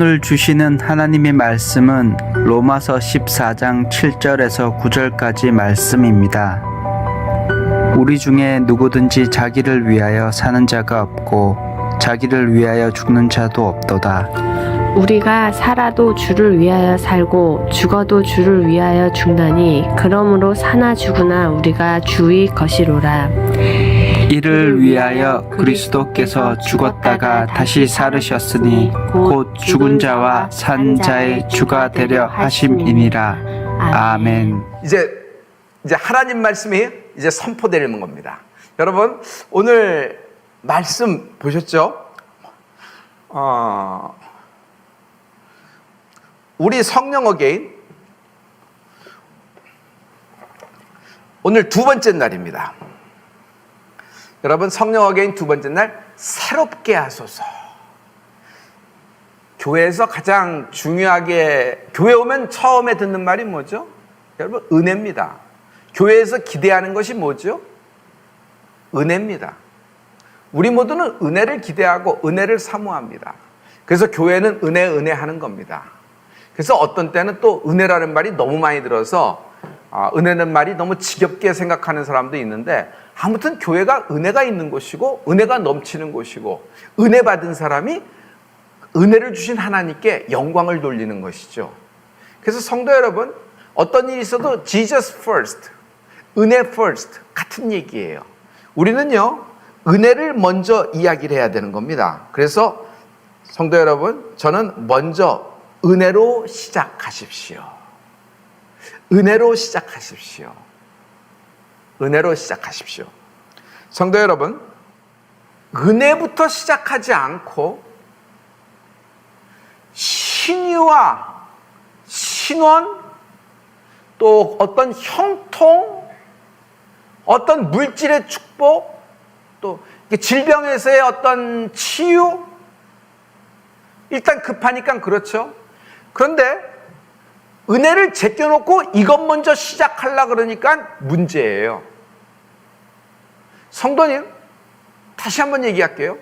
오늘 주시는 하나님의 말씀은 로마서 14장 7절에서 9절까지 말씀입니다. 우리 중에 누구든지 자기를 위하여 사는 자가 없고 자기를 위하여 죽는 자도 없도다. 우리가 살아도 주를 위하여 살고 죽어도 주를 위하여 죽나니 그러므로 사나 죽으나 우리가 주의 것이로라. 이를 위하여 그리스도께서 죽었다가 다시 살으셨으니 곧 죽은 자와 산 자의 주가 되려 하심이니라. 아멘. 이제 하나님 말씀이 이제 선포되는 겁니다. 여러분, 오늘 말씀 보셨죠? 우리 성령 어게인 오늘 두 번째 날입니다. 여러분, 성령 어게인 두 번째 날, 새롭게 하소서. 교회에서 가장 중요하게, 교회 오면 처음에 듣는 말이 뭐죠? 여러분, 은혜입니다. 교회에서 기대하는 것이 뭐죠? 은혜입니다. 우리 모두는 은혜를 기대하고 은혜를 사모합니다. 그래서 교회는 은혜 하는 겁니다. 그래서 어떤 때는 또 은혜라는 말이 너무 많이 들어서 은혜는 말이 너무 지겹게 생각하는 사람도 있는데, 아무튼 교회가 은혜가 있는 곳이고 은혜가 넘치는 곳이고 은혜 받은 사람이 은혜를 주신 하나님께 영광을 돌리는 것이죠. 그래서 성도 여러분, 어떤 일이 있어도 Jesus first, 은혜 first 같은 얘기예요. 우리는요, 은혜를 먼저 이야기를 해야 되는 겁니다. 그래서 성도 여러분, 저는 먼저 은혜로 시작하십시오. 은혜로 시작하십시오. 은혜로 시작하십시오. 성도 여러분, 은혜부터 시작하지 않고 신유와 신원, 또 어떤 형통, 어떤 물질의 축복, 또 질병에서의 어떤 치유, 일단 급하니까 그렇죠. 그런데 은혜를 제껴놓고 이것 먼저 시작하려고 그러니까 문제예요. 성도님, 다시 한번 얘기할게요.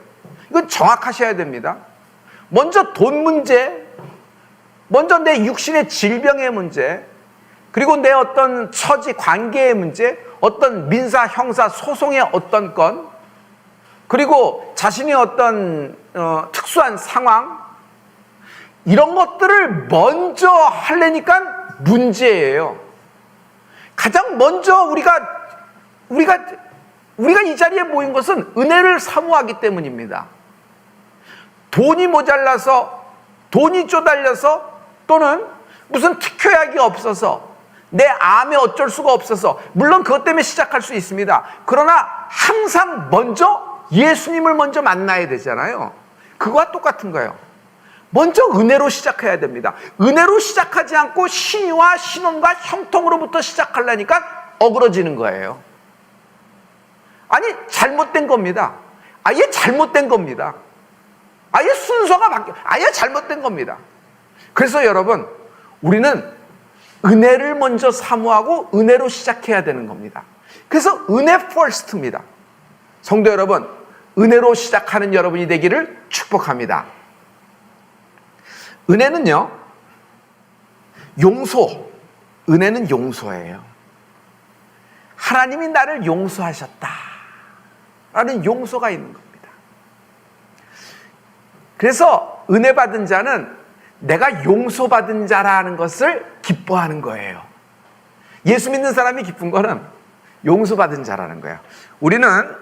이건 정확하셔야 됩니다. 먼저 돈 문제, 먼저 내 육신의 질병의 문제, 그리고 내 어떤 처지 관계의 문제, 어떤 민사 형사 소송의 어떤 건, 그리고 자신의 어떤 특수한 상황, 이런 것들을 먼저 하려니까 문제예요. 가장 먼저 우리가 이 자리에 모인 것은 은혜를 사모하기 때문입니다. 돈이 모자라서, 돈이 쪼달려서, 또는 무슨 특효약이 없어서, 내 암에 어쩔 수가 없어서, 물론 그것 때문에 시작할 수 있습니다. 그러나 항상 먼저 예수님을 먼저 만나야 되잖아요. 그거와 똑같은 거예요. 먼저 은혜로 시작해야 됩니다. 은혜로 시작하지 않고 신유와 신원과 형통으로부터 시작하려니까 어그러지는 거예요. 아니, 잘못된 겁니다. 아예 잘못된 겁니다. 아예 순서가 아예 잘못된 겁니다. 그래서 여러분, 우리는 은혜를 먼저 사모하고 은혜로 시작해야 되는 겁니다. 그래서 은혜 first입니다. 성도 여러분, 은혜로 시작하는 여러분이 되기를 축복합니다. 은혜는요, 은혜는 용서예요. 하나님이 나를 용서하셨다 라는 용서가 있는 겁니다. 그래서 은혜 받은 자는 내가 용서받은 자라는 것을 기뻐하는 거예요. 예수 믿는 사람이 기쁜 거는 용서받은 자라는 거예요. 우리는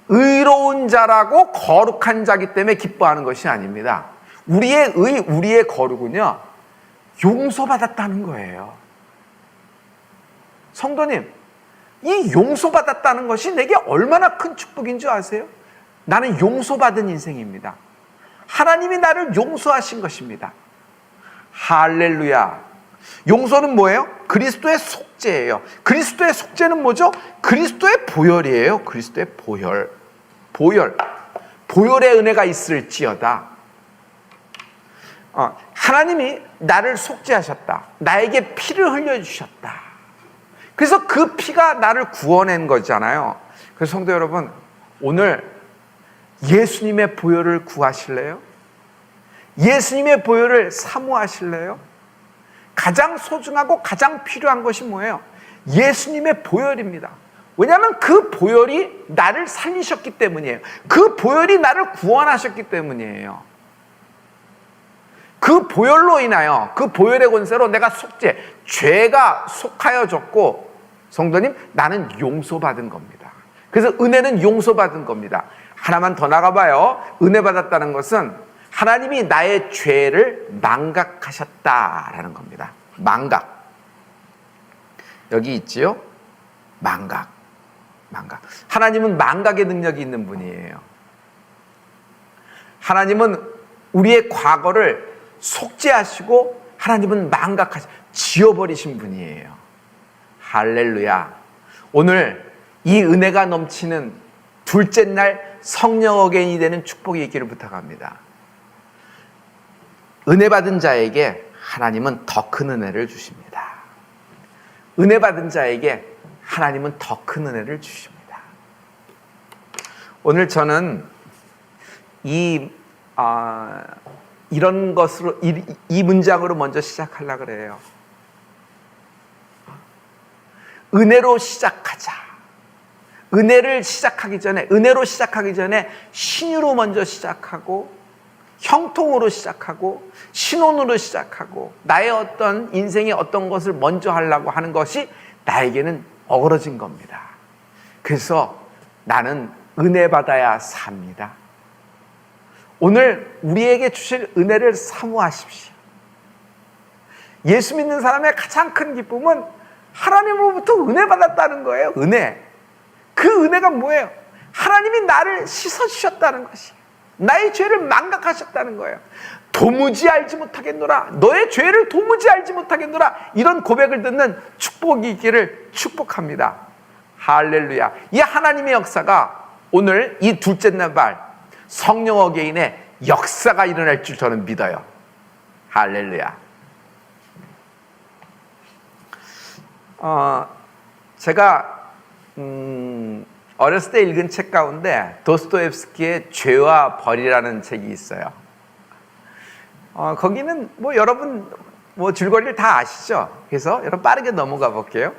의로운 자라고 거룩한 자기 때문에 기뻐하는 것이 아닙니다. 우리의 우리의 거룩은요, 용서받았다는 거예요. 성도님, 이 용서받았다는 것이 내게 얼마나 큰 축복인 줄 아세요? 나는 용서받은 인생입니다. 하나님이 나를 용서하신 것입니다. 할렐루야. 용서는 뭐예요? 그리스도의 속죄예요. 그리스도의 속죄는 뭐죠? 그리스도의 보혈이에요. 그리스도의 보혈의 은혜가 있을지어다. 하나님이 나를 속죄하셨다. 나에게 피를 흘려주셨다. 그래서 그 피가 나를 구원한 거잖아요. 그래서 성도 여러분, 오늘 예수님의 보혈을 구하실래요? 예수님의 보혈을 사모하실래요? 가장 소중하고 가장 필요한 것이 뭐예요? 예수님의 보혈입니다. 왜냐하면 그 보혈이 나를 살리셨기 때문이에요. 그 보혈이 나를 구원하셨기 때문이에요. 그 보혈로 인하여, 그 보혈의 권세로 내가 죄가 속하여졌고, 성도님, 나는 용서받은 겁니다. 그래서 은혜는 용서받은 겁니다. 하나만 더 나가봐요. 은혜 받았다는 것은 하나님이 나의 죄를 망각하셨다라는 겁니다. 망각. 여기 있지요? 망각. 하나님은 망각의 능력이 있는 분이에요. 하나님은 우리의 과거를 속죄하시고 하나님은 지워버리신 분이에요. 할렐루야. 오늘 이 은혜가 넘치는 둘째 날 성령 어게인이 되는 축복이 있기를 부탁합니다. 은혜 받은 자에게 하나님은 더 큰 은혜를 주십니다. 은혜 받은 자에게 하나님은 더 큰 은혜를 주십니다. 오늘 저는 이런 것으로 이 문장으로 먼저 시작하려고 그래요. 은혜로 시작하자. 은혜로 시작하기 전에 신유로 먼저 시작하고, 형통으로 시작하고, 신혼으로 시작하고, 나의 어떤 인생의 어떤 것을 먼저 하려고 하는 것이 나에게는 어그러진 겁니다. 그래서 나는 은혜 받아야 삽니다. 오늘 우리에게 주실 은혜를 사모하십시오. 예수 믿는 사람의 가장 큰 기쁨은 하나님으로부터 은혜 받았다는 거예요. 은혜. 그 은혜가 뭐예요? 하나님이 나를 씻어주셨다는 것이에요. 나의 죄를 망각하셨다는 거예요. 도무지 알지 못하겠노라. 너의 죄를 도무지 알지 못하겠노라. 이런 고백을 듣는 축복이 있기를 축복합니다. 할렐루야. 이 하나님의 역사가 오늘 이 둘째 날 성령 어게인의 역사가 일어날 줄 저는 믿어요. 할렐루야. 제가 어렸을 때 읽은 책 가운데 도스토옙스키의 죄와 벌이라는 책이 있어요. 거기는 여러분 줄거리를 다 아시죠? 그래서 여러분 빠르게 넘어가 볼게요.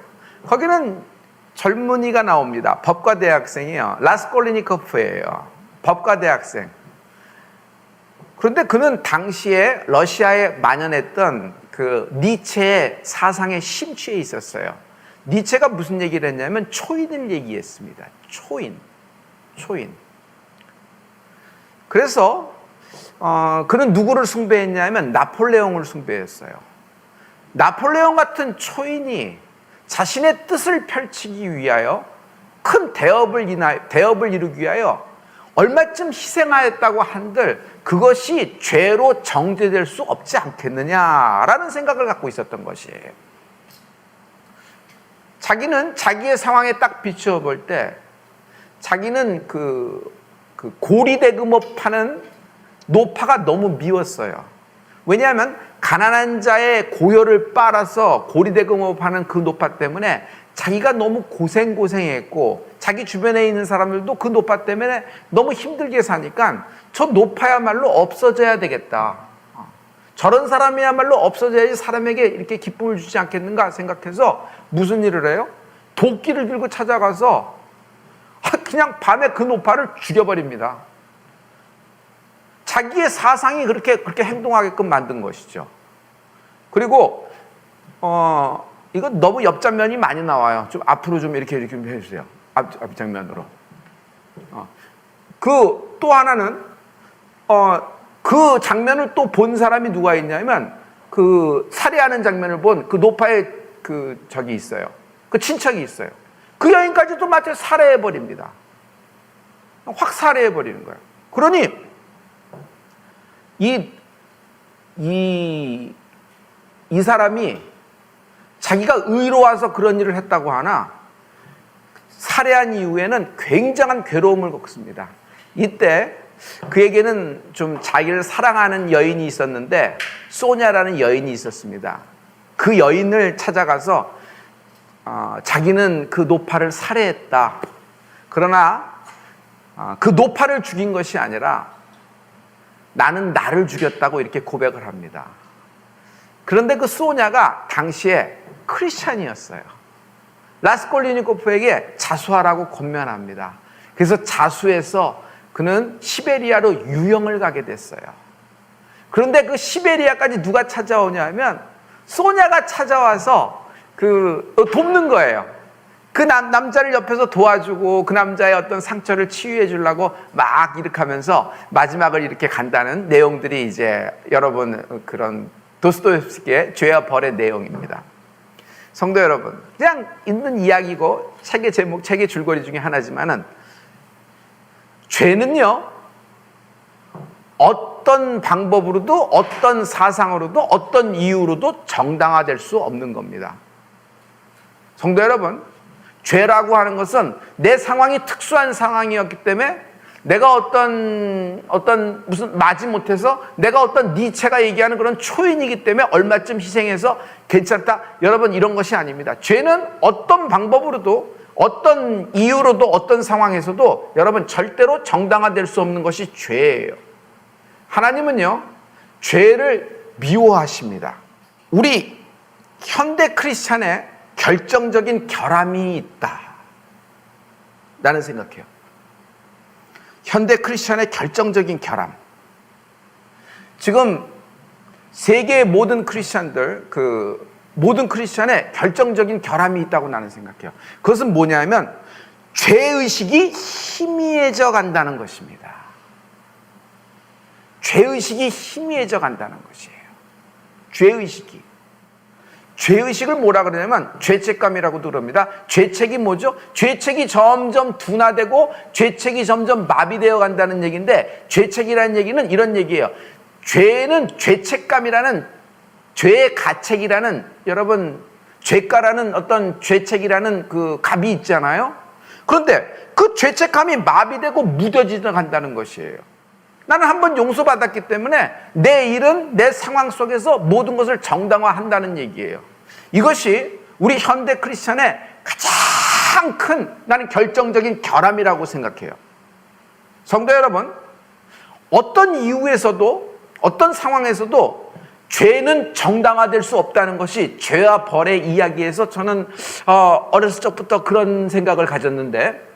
거기는 젊은이가 나옵니다. 법과 대학생이에요. 라스콜리니코프예요. 법과 대학생. 그런데 그는 당시에 러시아에 만연했던 그 니체의 사상에 심취해 있었어요. 니체가 무슨 얘기를 했냐면 초인을 얘기했습니다. 초인. 그래서 그는 누구를 숭배했냐면 나폴레옹을 숭배했어요. 나폴레옹 같은 초인이 자신의 뜻을 펼치기 위하여 큰 대업을 이루기 위하여 얼마쯤 희생하였다고 한들 그것이 죄로 정죄될 수 없지 않겠느냐라는 생각을 갖고 있었던 것이에요. 자기는 자기의 상황에 딱 비추어 볼 때 자기는 그 고리대금업 파는 노파가 너무 미웠어요. 왜냐하면 가난한 자의 고열을 빨아서 고리대금업 하는 그 노파 때문에 자기가 너무 고생했고 자기 주변에 있는 사람들도 그 노파 때문에 너무 힘들게 사니까 저 노파야말로 없어져야 되겠다. 저런 사람이야말로 없어져야지 사람에게 이렇게 기쁨을 주지 않겠는가 생각해서 무슨 일을 해요? 도끼를 들고 찾아가서 그냥 밤에 그 노파를 죽여버립니다. 자기의 사상이 그렇게 행동하게끔 만든 것이죠. 그리고 이거 너무 옆장면이 많이 나와요. 좀 앞으로 좀 이렇게 해주세요. 앞장면으로. 그 또 하나는 그 장면을 또 본 사람이 누가 있냐면 그 살해하는 장면을 본 그 노파의 그 적이 있어요. 그 친척이 있어요. 그 여인까지도 마치 살해해버립니다. 확 살해해버리는 거예요. 그러니 이 사람이 자기가 의로워서 그런 일을 했다고 하나 살해한 이후에는 굉장한 괴로움을 겪습니다. 이때 그에게는 좀 자기를 사랑하는 여인이 있었는데 소냐라는 여인이 있었습니다. 그 여인을 찾아가서 자기는 그 노파를 살해했다. 그러나 그 노파를 죽인 것이 아니라 나는 나를 죽였다고 이렇게 고백을 합니다. 그런데 그 소냐가 당시에 크리스찬이었어요. 라스콜리니코프에게 자수하라고 권면합니다. 그래서 자수해서 그는 시베리아로 유영을 가게 됐어요. 그런데 그 시베리아까지 누가 찾아오냐 하면 소냐가 찾아와서 돕는 거예요. 그 남자를 옆에서 도와주고 그 남자의 어떤 상처를 치유해 주려고 막 이렇게 하면서 마지막을 이렇게 간다는 내용들이 이제 여러분 그런 도스토옙스키의 죄와 벌의 내용입니다. 성도 여러분, 그냥 있는 이야기고 책의 제목, 책의 줄거리 중에 하나지만은 죄는요 어떤 방법으로도 어떤 사상으로도 어떤 이유로도 정당화될 수 없는 겁니다. 성도 여러분, 죄라고 하는 것은 내 상황이 특수한 상황이었기 때문에 내가 어떤 무슨 마지못해서 내가 어떤 니체가 얘기하는 그런 초인이기 때문에 얼마쯤 희생해서 괜찮다. 여러분, 이런 것이 아닙니다. 죄는 어떤 방법으로도 어떤 이유로도 어떤 상황에서도 여러분 절대로 정당화될 수 없는 것이 죄예요. 하나님은요 죄를 미워하십니다. 우리 현대 크리스찬의 결정적인 결함이 있다 나는 생각해요. 현대 크리스찬의 결정적인 결함. 지금 세계의 모든 크리스찬들, 모든 크리스찬의 결정적인 결함이 있다고 나는 생각해요. 그것은 뭐냐면 죄의식이 희미해져 간다는 것입니다. 죄의식이 희미해져 간다는 것이에요. 죄의식을 뭐라 그러냐면 죄책감이라고도 그럽니다. 죄책이 뭐죠? 죄책이 점점 둔화되고 죄책이 점점 마비되어 간다는 얘기인데, 죄책이라는 얘기는 이런 얘기예요. 죄는 죄책감이라는, 죄의 가책이라는, 여러분 죄가라는 어떤 죄책이라는 그 값이 있잖아요. 그런데 그 죄책감이 마비되고 무뎌지져 간다는 것이에요. 나는 한번 용서받았기 때문에 내 일은 내 상황 속에서 모든 것을 정당화한다는 얘기예요. 이것이 우리 현대 크리스찬의 가장 큰 나는 결정적인 결함이라고 생각해요. 성도 여러분, 어떤 이유에서도 어떤 상황에서도 죄는 정당화될 수 없다는 것이 죄와 벌의 이야기에서 저는 어렸을 적부터 그런 생각을 가졌는데,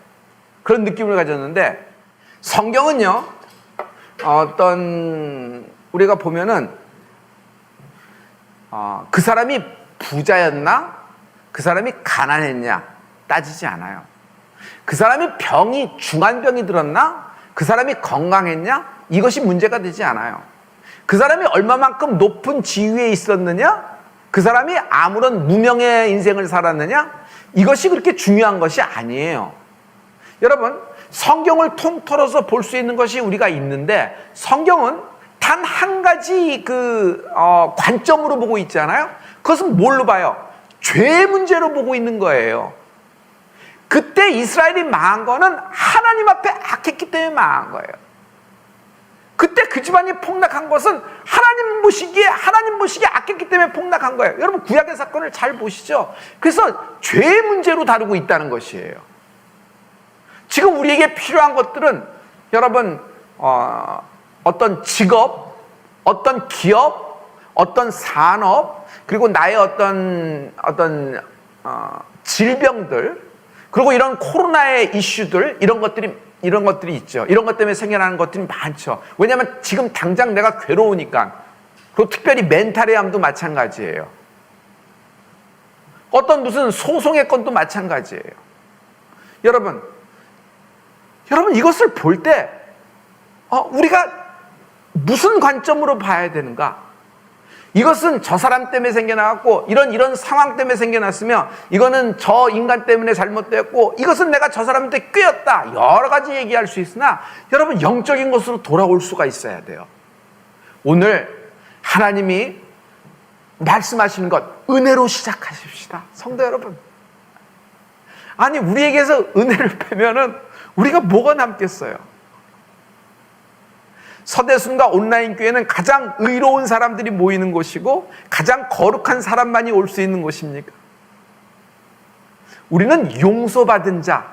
그런 느낌을 가졌는데, 성경은요 우리가 보면은 그 사람이 부자였나 그 사람이 가난했냐 따지지 않아요. 그 사람이 중한병이 들었나 그 사람이 건강했냐 이것이 문제가 되지 않아요. 그 사람이 얼마만큼 높은 지위에 있었느냐, 그 사람이 아무런 무명의 인생을 살았느냐, 이것이 그렇게 중요한 것이 아니에요. 여러분, 성경을 통틀어서 볼 수 있는 것이 우리가 있는데, 성경은 단 한 가지 관점으로 보고 있잖아요. 그것은 뭘로 봐요? 죄의 문제로 보고 있는 거예요. 그때 이스라엘이 망한 거는 하나님 앞에 악했기 때문에 망한 거예요. 그때 그 집안이 폭락한 것은 하나님 보시기에 악했기 때문에 폭락한 거예요. 여러분, 구약의 사건을 잘 보시죠. 그래서 죄의 문제로 다루고 있다는 것이에요. 지금 우리에게 필요한 것들은 여러분 어떤 직업, 어떤 기업, 어떤 산업, 그리고 나의 어떤 질병들, 그리고 이런 코로나의 이슈들, 이런 것들이 있죠. 이런 것 때문에 생겨나는 것들이 많죠. 왜냐하면 지금 당장 내가 괴로우니까. 그리고 특별히 멘탈의 암도 마찬가지예요. 어떤 무슨 소송의 건도 마찬가지예요. 여러분 이것을 볼 때 우리가 무슨 관점으로 봐야 되는가? 이것은 저 사람 때문에 생겨나고 이런 상황 때문에 생겨났으며, 이거는 저 인간 때문에 잘못되었고, 이것은 내가 저 사람한테 꾀었다, 여러 가지 얘기할 수 있으나 여러분, 영적인 것으로 돌아올 수가 있어야 돼요. 오늘 하나님이 말씀하시는 것, 은혜로 시작하십시다. 성도 여러분, 아니 우리에게서 은혜를 빼면은 우리가 뭐가 남겠어요? 서대순과 온라인 교회는 가장 의로운 사람들이 모이는 곳이고 가장 거룩한 사람만이 올 수 있는 곳입니까? 우리는 용서받은 자,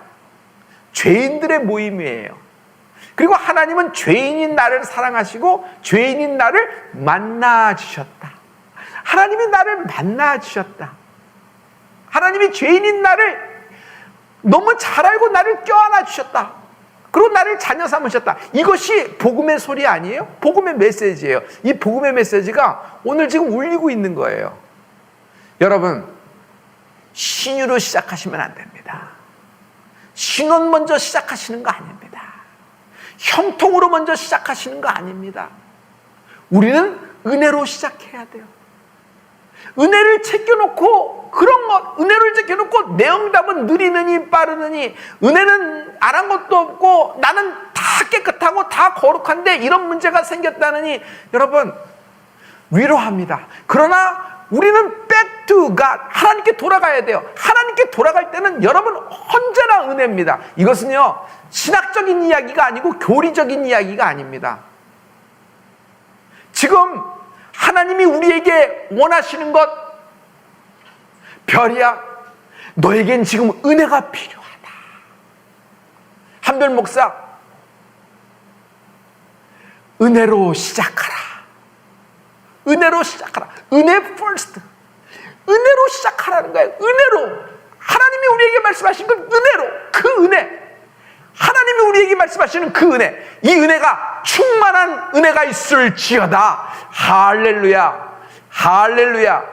죄인들의 모임이에요. 그리고 하나님은 죄인인 나를 사랑하시고 죄인인 나를 만나 주셨다. 하나님이 나를 만나 주셨다. 하나님이 죄인인 나를 너무 잘 알고 나를 껴안아 주셨다. 그리고 나를 자녀 삼으셨다. 이것이 복음의 소리 아니에요? 복음의 메시지예요. 이 복음의 메시지가 오늘 지금 울리고 있는 거예요. 여러분, 신유로 시작하시면 안 됩니다. 신혼 먼저 시작하시는 거 아닙니다. 형통으로 먼저 시작하시는 거 아닙니다. 우리는 은혜로 시작해야 돼요. 은혜를 챙겨놓고 은혜를 챙겨놓고 내 응답은 느리느니 빠르느니 은혜는 안 한 것도 없고 나는 다 깨끗하고 다 거룩한데 이런 문제가 생겼다느니 여러분 위로합니다. 그러나 우리는 back to God, 하나님께 돌아가야 돼요. 하나님께 돌아갈 때는 여러분 언제나 은혜입니다. 이것은요 신학적인 이야기가 아니고 교리적인 이야기가 아닙니다. 지금 하나님이 우리에게 원하시는 것, 별이야, 너에겐 지금 은혜가 필요하다. 한별 목사, 은혜로 시작하라. 은혜로 시작하라. 은혜 first. 은혜로 시작하라는 거예요. 은혜로. 하나님이 우리에게 말씀하신 건 은혜로. 그 은혜. 하나님이 우리에게 말씀하시는 그 은혜, 이 은혜가 충만한 은혜가 있을지어다. 할렐루야, 할렐루야.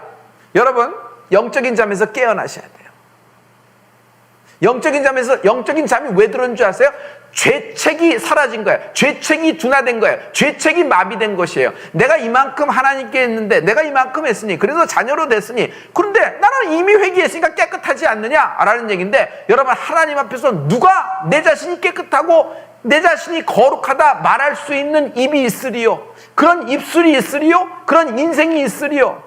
여러분, 영적인 잠에서 깨어나셔야 돼요. 영적인 잠이 왜 들어온 줄 아세요? 죄책이 사라진 거예요. 죄책이 둔화된 거예요. 죄책이 마비된 것이에요. 내가 이만큼 하나님께 했는데, 내가 이만큼 했으니, 그래서 자녀로 됐으니, 그런데 나는 이미 회개했으니까 깨끗하지 않느냐라는 얘기인데, 여러분 하나님 앞에서 누가 내 자신이 깨끗하고 내 자신이 거룩하다 말할 수 있는 입이 있으리요? 그런 입술이 있으리요? 그런 인생이 있으리요?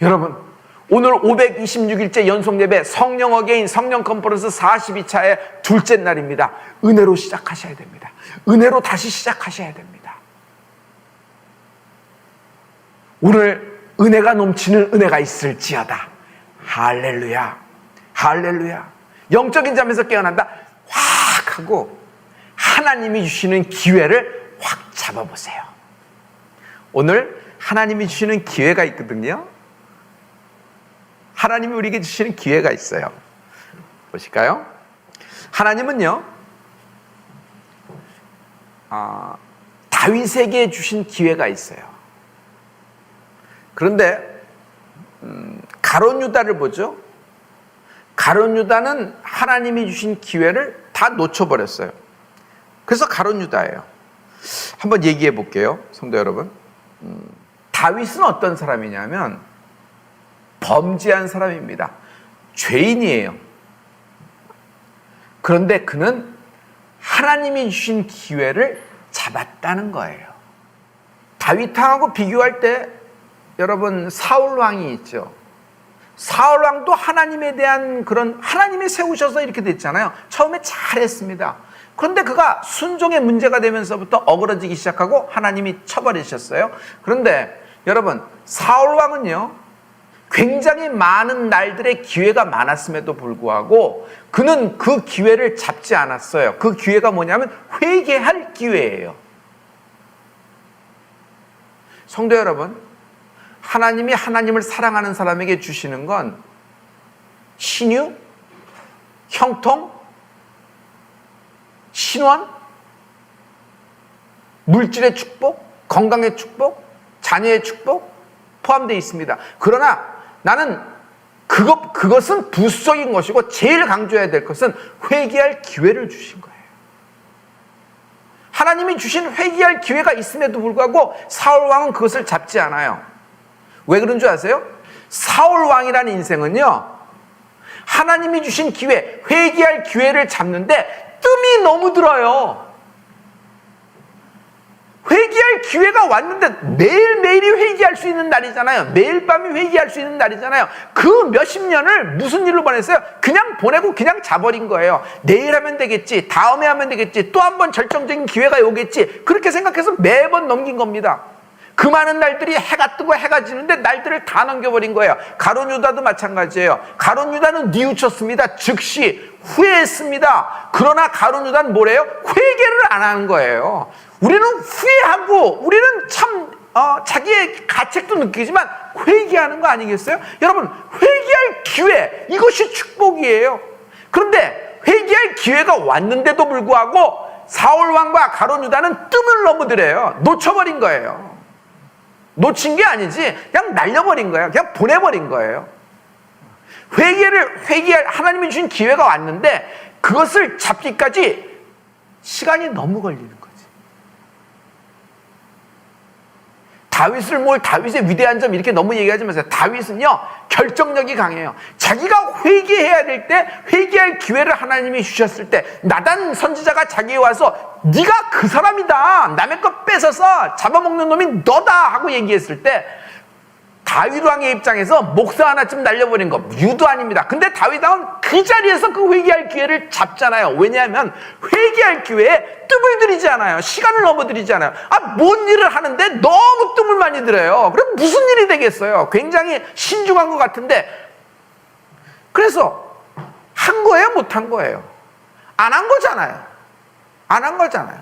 여러분, 오늘 526일째 연속예배 성령 어게인 성령 컨퍼런스 42차의 둘째 날입니다. 은혜로 시작하셔야 됩니다. 은혜로 다시 시작하셔야 됩니다. 오늘 은혜가 넘치는 은혜가 있을지어다. 할렐루야, 할렐루야. 영적인 잠에서 깨어난다. 확 하고 하나님이 주시는 기회를 확 잡아보세요. 오늘 하나님이 주시는 기회가 있거든요. 하나님이 우리에게 주시는 기회가 있어요. 보실까요? 하나님은요, 다윗에게 주신 기회가 있어요. 그런데 가룟 유다를 보죠. 가룟 유다는 하나님이 주신 기회를 다 놓쳐버렸어요. 그래서 가룟 유다예요. 한번 얘기해 볼게요, 성도 여러분. 다윗은 어떤 사람이냐면 범죄한 사람입니다. 죄인이에요. 그런데 그는 하나님이 주신 기회를 잡았다는 거예요. 다윗왕하고 비교할 때 여러분 사울 왕이 있죠. 사울 왕도 하나님에 대한 그런 하나님이 세우셔서 이렇게 됐잖아요. 처음에 잘했습니다. 그런데 그가 순종의 문제가 되면서부터 어그러지기 시작하고 하나님이 쳐버리셨어요. 그런데 여러분 사울 왕은요, 굉장히 많은 날들의 기회가 많았음에도 불구하고 그는 그 기회를 잡지 않았어요. 그 기회가 뭐냐면 회개할 기회예요. 성도 여러분, 하나님이 하나님을 사랑하는 사람에게 주시는 건 신유, 형통, 신원, 물질의 축복, 건강의 축복, 자녀의 축복 포함되어 있습니다. 그러나 나는 그것은 부수적인 것이고 제일 강조해야 될 것은 회개할 기회를 주신 거예요. 하나님이 주신 회개할 기회가 있음에도 불구하고 사울 왕은 그것을 잡지 않아요. 왜 그런 줄 아세요? 사울 왕이라는 인생은요, 하나님이 주신 기회, 회개할 기회를 잡는데 뜸이 너무 들어요. 회개할 기회가 왔는데 매일매일이 회개할 수 있는 날이잖아요. 매일 밤이 회개할 수 있는 날이잖아요. 그 몇십 년을 무슨 일로 보냈어요? 그냥 보내고 그냥 자버린 거예요. 내일 하면 되겠지, 다음에 하면 되겠지, 또 한 번 결정적인 기회가 오겠지, 그렇게 생각해서 매번 넘긴 겁니다. 그 많은 날들이 해가 뜨고 해가 지는데 날들을 다 넘겨버린 거예요. 가룟 유다도 마찬가지예요. 가룟 유다는 뉘우쳤습니다. 즉시 후회했습니다. 그러나 가룟 유다는 뭐래요? 회개를 안 하는 거예요. 우리는 후회하고 우리는 참 자기의 가책도 느끼지만 회개하는 거 아니겠어요? 여러분, 회개할 기회, 이것이 축복이에요. 그런데 회개할 기회가 왔는데도 불구하고 사울 왕과 가룟 유다는 뜸을 넘어들어요. 놓쳐버린 거예요. 놓친 게 아니지, 그냥 날려버린 거예요. 그냥 보내버린 거예요. 회개할 하나님이 주신 기회가 왔는데 그것을 잡기까지 시간이 너무 걸리는 거지. 다윗의 위대한 점 이렇게 너무 얘기하지 마세요. 다윗은요, 결정력이 강해요. 자기가 회개해야 될 때, 회개할 기회를 하나님이 주셨을 때, 나단 선지자가 자기에 와서 네가 그 사람이다, 남의 것 뺏어서 잡아먹는 놈이 너다 하고 얘기했을 때 다윗 왕의 입장에서 목사 하나쯤 날려버린 거 유도 아닙니다. 근데 다윗 왕은 그 자리에서 그 회개할 기회를 잡잖아요. 왜냐하면 회개할 기회에 뜸을 들이지 않아요. 시간을 넘어들이지 않아요. 뭔 일을 하는데 너무 뜸을 많이 들여요. 그럼 무슨 일이 되겠어요? 굉장히 신중한 것 같은데, 그래서 한 거예요, 못 한 거예요? 안 한 거잖아요. 안 한 거잖아요.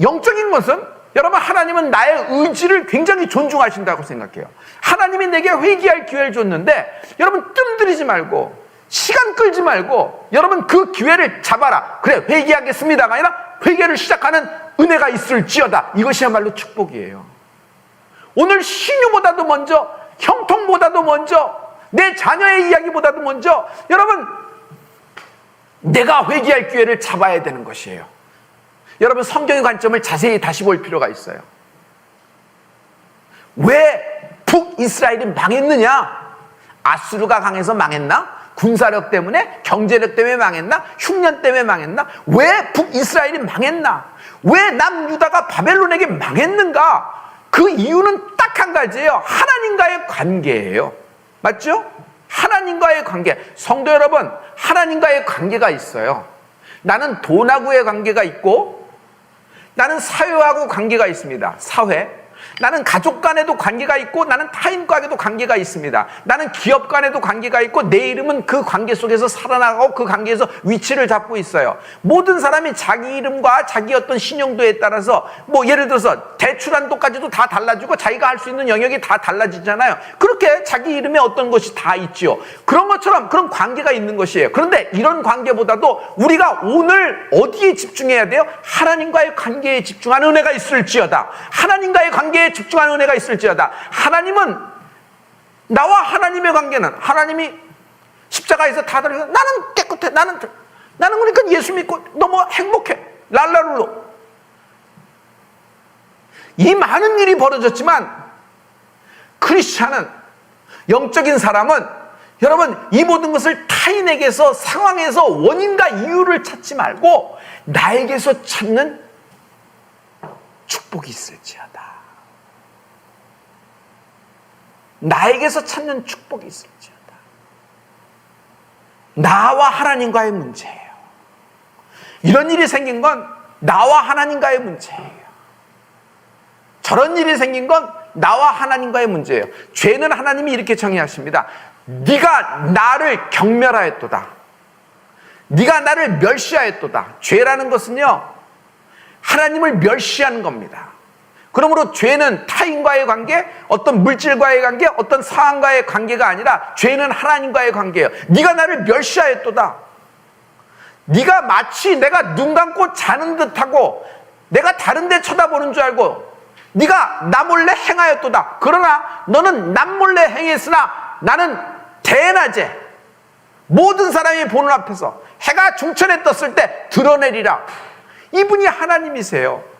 영적인 것은, 여러분, 하나님은 나의 의지를 굉장히 존중하신다고 생각해요. 하나님이 내게 회개할 기회를 줬는데 여러분, 뜸 들이지 말고 시간 끌지 말고 여러분 그 기회를 잡아라. 그래, 회개하겠습니다가 아니라 회개를 시작하는 은혜가 있을지어다. 이것이야말로 축복이에요. 오늘 신유보다도 먼저, 형통보다도 먼저, 내 자녀의 이야기보다도 먼저 여러분, 내가 회개할 기회를 잡아야 되는 것이에요. 여러분, 성경의 관점을 자세히 다시 볼 필요가 있어요. 왜 북이스라엘이 망했느냐? 아수르가 강해서 망했나? 군사력 때문에? 경제력 때문에 망했나? 흉년 때문에 망했나? 왜 북이스라엘이 망했나? 왜 남유다가 바벨론에게 망했는가? 그 이유는 딱 한 가지예요. 하나님과의 관계예요. 맞죠? 하나님과의 관계. 성도 여러분, 하나님과의 관계가 있어요. 나는 돈하고의 관계가 있고, 나는 사회하고 관계가 있습니다. 사회. 나는 가족 간에도 관계가 있고, 나는 타인과에도 관계가 있습니다. 나는 기업 간에도 관계가 있고, 내 이름은 그 관계 속에서 살아나가고 그 관계에서 위치를 잡고 있어요. 모든 사람이 자기 이름과 자기 어떤 신용도에 따라서, 예를 들어서 대출 한도까지도 다 달라지고 자기가 할 수 있는 영역이 다 달라지잖아요. 그렇게 자기 이름에 어떤 것이 다 있지요. 그런 것처럼 그런 관계가 있는 것이에요. 그런데 이런 관계보다도 우리가 오늘 어디에 집중해야 돼요? 하나님과의 관계에 집중하는 은혜가 있을지어다. 하나님과의 관계에 집중하는 은혜가 있을지어다. 하나님은, 나와 하나님의 관계는, 하나님이 십자가에서 다 달려서 나는 깨끗해, 나는 그러니까 예수 믿고 너무 행복해, 랄라룰로. 이 많은 일이 벌어졌지만 크리스찬은, 영적인 사람은 여러분, 이 모든 것을 타인에게서, 상황에서 원인과 이유를 찾지 말고 나에게서 찾는 축복이 있을지어다. 나에게서 찾는 축복이 있을지어다. 나와 하나님과의 문제예요. 이런 일이 생긴 건 나와 하나님과의 문제예요. 저런 일이 생긴 건 나와 하나님과의 문제예요. 죄는 하나님이 이렇게 정의하십니다. 네가 나를 경멸하였도다. 네가 나를 멸시하였도다. 죄라는 것은요, 하나님을 멸시하는 겁니다. 그러므로 죄는 타인과의 관계, 어떤 물질과의 관계, 어떤 상황과의 관계가 아니라 죄는 하나님과의 관계예요. 네가 나를 멸시하였도다. 네가 마치 내가 눈 감고 자는 듯하고 내가 다른 데 쳐다보는 줄 알고 네가 나 몰래 행하였도다. 그러나 너는 남 몰래 행했으나 나는 대낮에 모든 사람이 보는 앞에서 해가 중천에 떴을 때 드러내리라. 이분이 하나님이세요.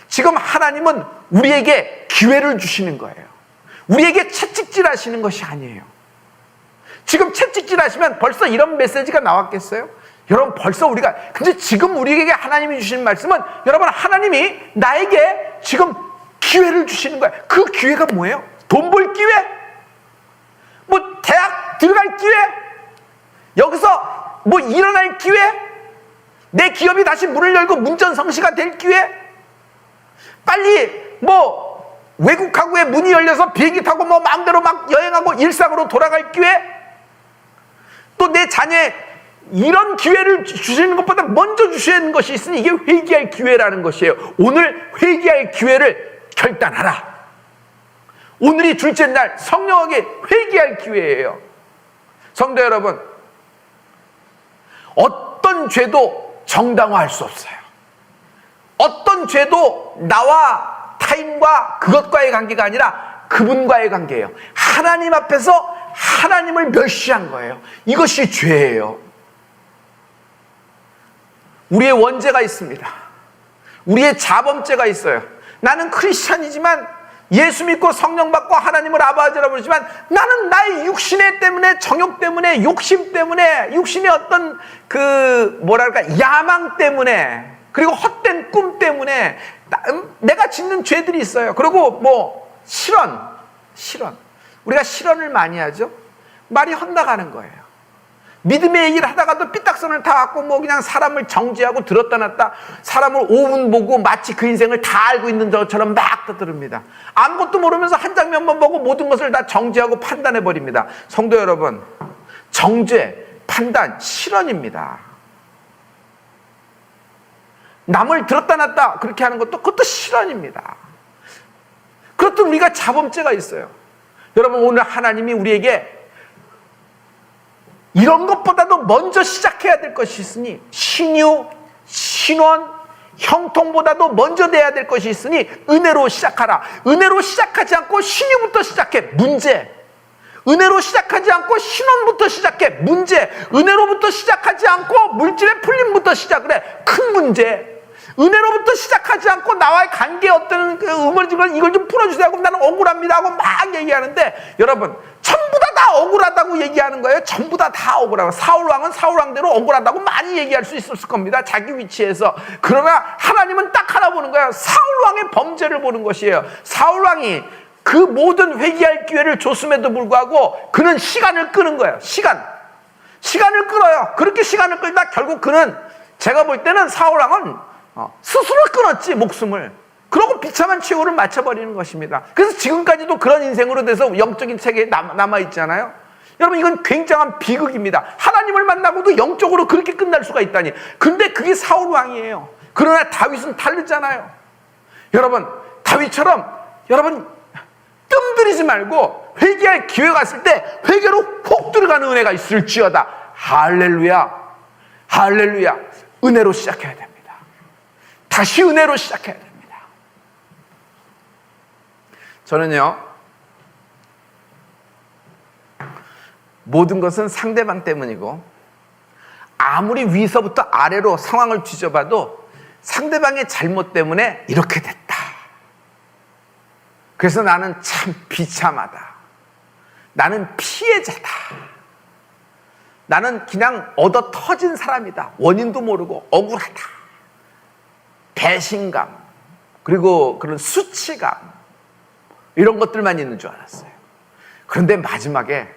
지금 하나님은 우리에게 기회를 주시는 거예요. 우리에게 채찍질 하시는 것이 아니에요. 지금 채찍질 하시면 벌써 이런 메시지가 나왔겠어요? 여러분, 벌써 근데 지금 우리에게 하나님이 주시는 말씀은, 여러분, 하나님이 나에게 지금 기회를 주시는 거예요. 그 기회가 뭐예요? 돈 벌 기회? 대학 들어갈 기회? 여기서 일어날 기회? 내 기업이 다시 문을 열고 문전성시가 될 기회? 빨리 외국하고의 문이 열려서 비행기 타고 뭐 마음대로 막 여행하고 일상으로 돌아갈 기회, 또 내 자녀의 이런 기회를 주시는 것보다 먼저 주시는 것이 있으니 이게 회개할 기회라는 것이에요. 오늘 회개할 기회를 결단하라. 오늘이 둘째 날 성령에게 회개할 기회예요. 성도 여러분, 어떤 죄도 정당화할 수 없어요. 어떤 죄도 나와 타인과 그것과의 관계가 아니라 그분과의 관계예요. 하나님 앞에서 하나님을 멸시한 거예요. 이것이 죄예요. 우리의 원죄가 있습니다. 우리의 자범죄가 있어요. 나는 크리스찬이지만 예수 믿고 성령 받고 하나님을 아버지라고 부르지만 나는 나의 육신의 때문에, 정욕 때문에, 욕심 때문에, 육신의 어떤 야망 때문에, 그리고 헛된 꿈 때문에 내가 짓는 죄들이 있어요. 그리고 실언. 우리가 실언을 많이 하죠. 말이 헛나가는 거예요. 믿음의 얘기를 하다가도 삐딱선을 타갖고 그냥 사람을 정죄하고 들었다 놨다, 사람을 5분 보고 마치 그 인생을 다 알고 있는 것처럼 막 떠들습니다. 아무것도 모르면서 한 장면만 보고 모든 것을 다 정죄하고 판단해버립니다. 성도 여러분, 정죄, 판단, 실언입니다. 남을 들었다 놨다 그렇게 하는 것도 그것도 실언입니다. 그렇듯 우리가 자범죄가 있어요. 여러분, 오늘 하나님이 우리에게 이런 것보다도 먼저 시작해야 될 것이 있으니, 신유, 신원, 형통보다도 먼저 돼야 될 것이 있으니 은혜로 시작하라. 은혜로 시작하지 않고 신유부터 시작해, 문제. 은혜로 시작하지 않고 신원부터 시작해, 문제. 은혜로부터 시작하지 않고 물질의 풀림부터 시작을 해, 큰 문제. 은혜로부터 시작하지 않고 나와의 관계에 어떤 응어리지만 이걸 좀 풀어주세요 하고 나는 억울합니다 하고 막 얘기하는데, 여러분, 전부 다 억울하다고 얘기하는 거예요. 전부 다 억울하고. 사울왕은 사울왕대로 억울하다고 많이 얘기할 수 있었을 겁니다, 자기 위치에서. 그러나 하나님은 딱 하나 보는 거예요. 사울왕의 범죄를 보는 것이에요. 사울왕이 그 모든 회개할 기회를 줬음에도 불구하고 그는 시간을 끄는 거예요. 시간을 끌어요. 그렇게 시간을 끌다 결국 그는, 제가 볼 때는 사울왕은 스스로 끊었지, 목숨을. 그러고 비참한 최후를 맞춰버리는 것입니다. 그래서 지금까지도 그런 인생으로 돼서 영적인 세계에 남아있잖아요. 여러분, 이건 굉장한 비극입니다. 하나님을 만나고도 영적으로 그렇게 끝날 수가 있다니. 근데 그게 사울왕이에요. 그러나 다윗은 다르잖아요. 여러분, 다윗처럼 여러분 뜸들이지 말고 회개할 기회가 있을 때 회개로 훅 들어가는 은혜가 있을지어다. 할렐루야, 할렐루야. 은혜로 시작해야 됩니다. 다시 은혜로 시작해야 됩니다. 저는요, 모든 것은 상대방 때문이고, 아무리 위서부터 아래로 상황을 뒤져봐도 상대방의 잘못 때문에 이렇게 됐다. 그래서 나는 참 비참하다. 나는 피해자다. 나는 그냥 얻어 터진 사람이다. 원인도 모르고 억울하다. 배신감, 그리고 그런 수치감, 이런 것들만 있는 줄 알았어요. 그런데 마지막에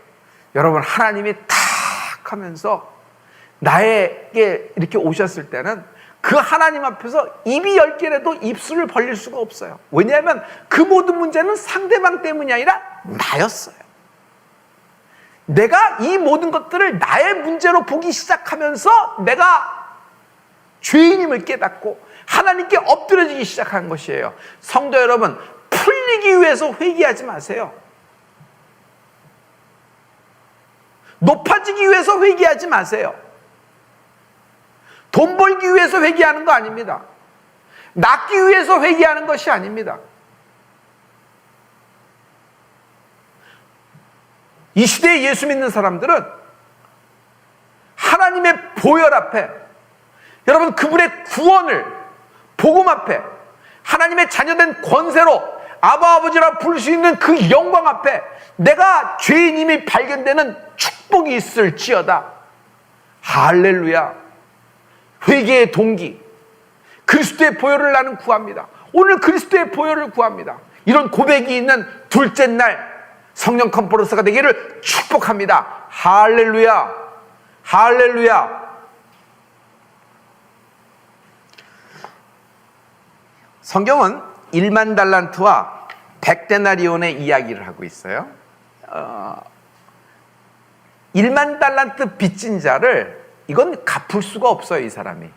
여러분, 하나님이 탁 하면서 나에게 이렇게 오셨을 때는 그 하나님 앞에서 입이 10개라도 입술을 벌릴 수가 없어요. 왜냐하면 그 모든 문제는 상대방 때문이 아니라 나였어요. 내가 이 모든 것들을 나의 문제로 보기 시작하면서 내가 죄인임을 깨닫고 하나님께 엎드려지기 시작한 것이에요. 성도 여러분, 풀리기 위해서 회개하지 마세요. 높아지기 위해서 회개하지 마세요. 돈 벌기 위해서 회개하는 거 아닙니다. 낫기 위해서 회개하는 것이 아닙니다. 이 시대에 예수 믿는 사람들은 하나님의 보혈 앞에, 여러분, 그분의 구원을 복음 앞에, 하나님의 자녀된 권세로 아바 아버지라 부를 수 있는 그 영광 앞에 내가 죄인임이 발견되는 축복이 있을지어다. 할렐루야. 회개의 동기, 그리스도의 보혈을 나는 구합니다. 오늘 그리스도의 보혈을 구합니다. 이런 고백이 있는 둘째 날 성령 컨퍼런스가 되기를 축복합니다. 할렐루야, 할렐루야. 성경은 1만 달란트와 백데나리온의 이야기를 하고 있어요. 1만 달란트 빚진 자를 이건 갚을 수가 없어요. 이 사람이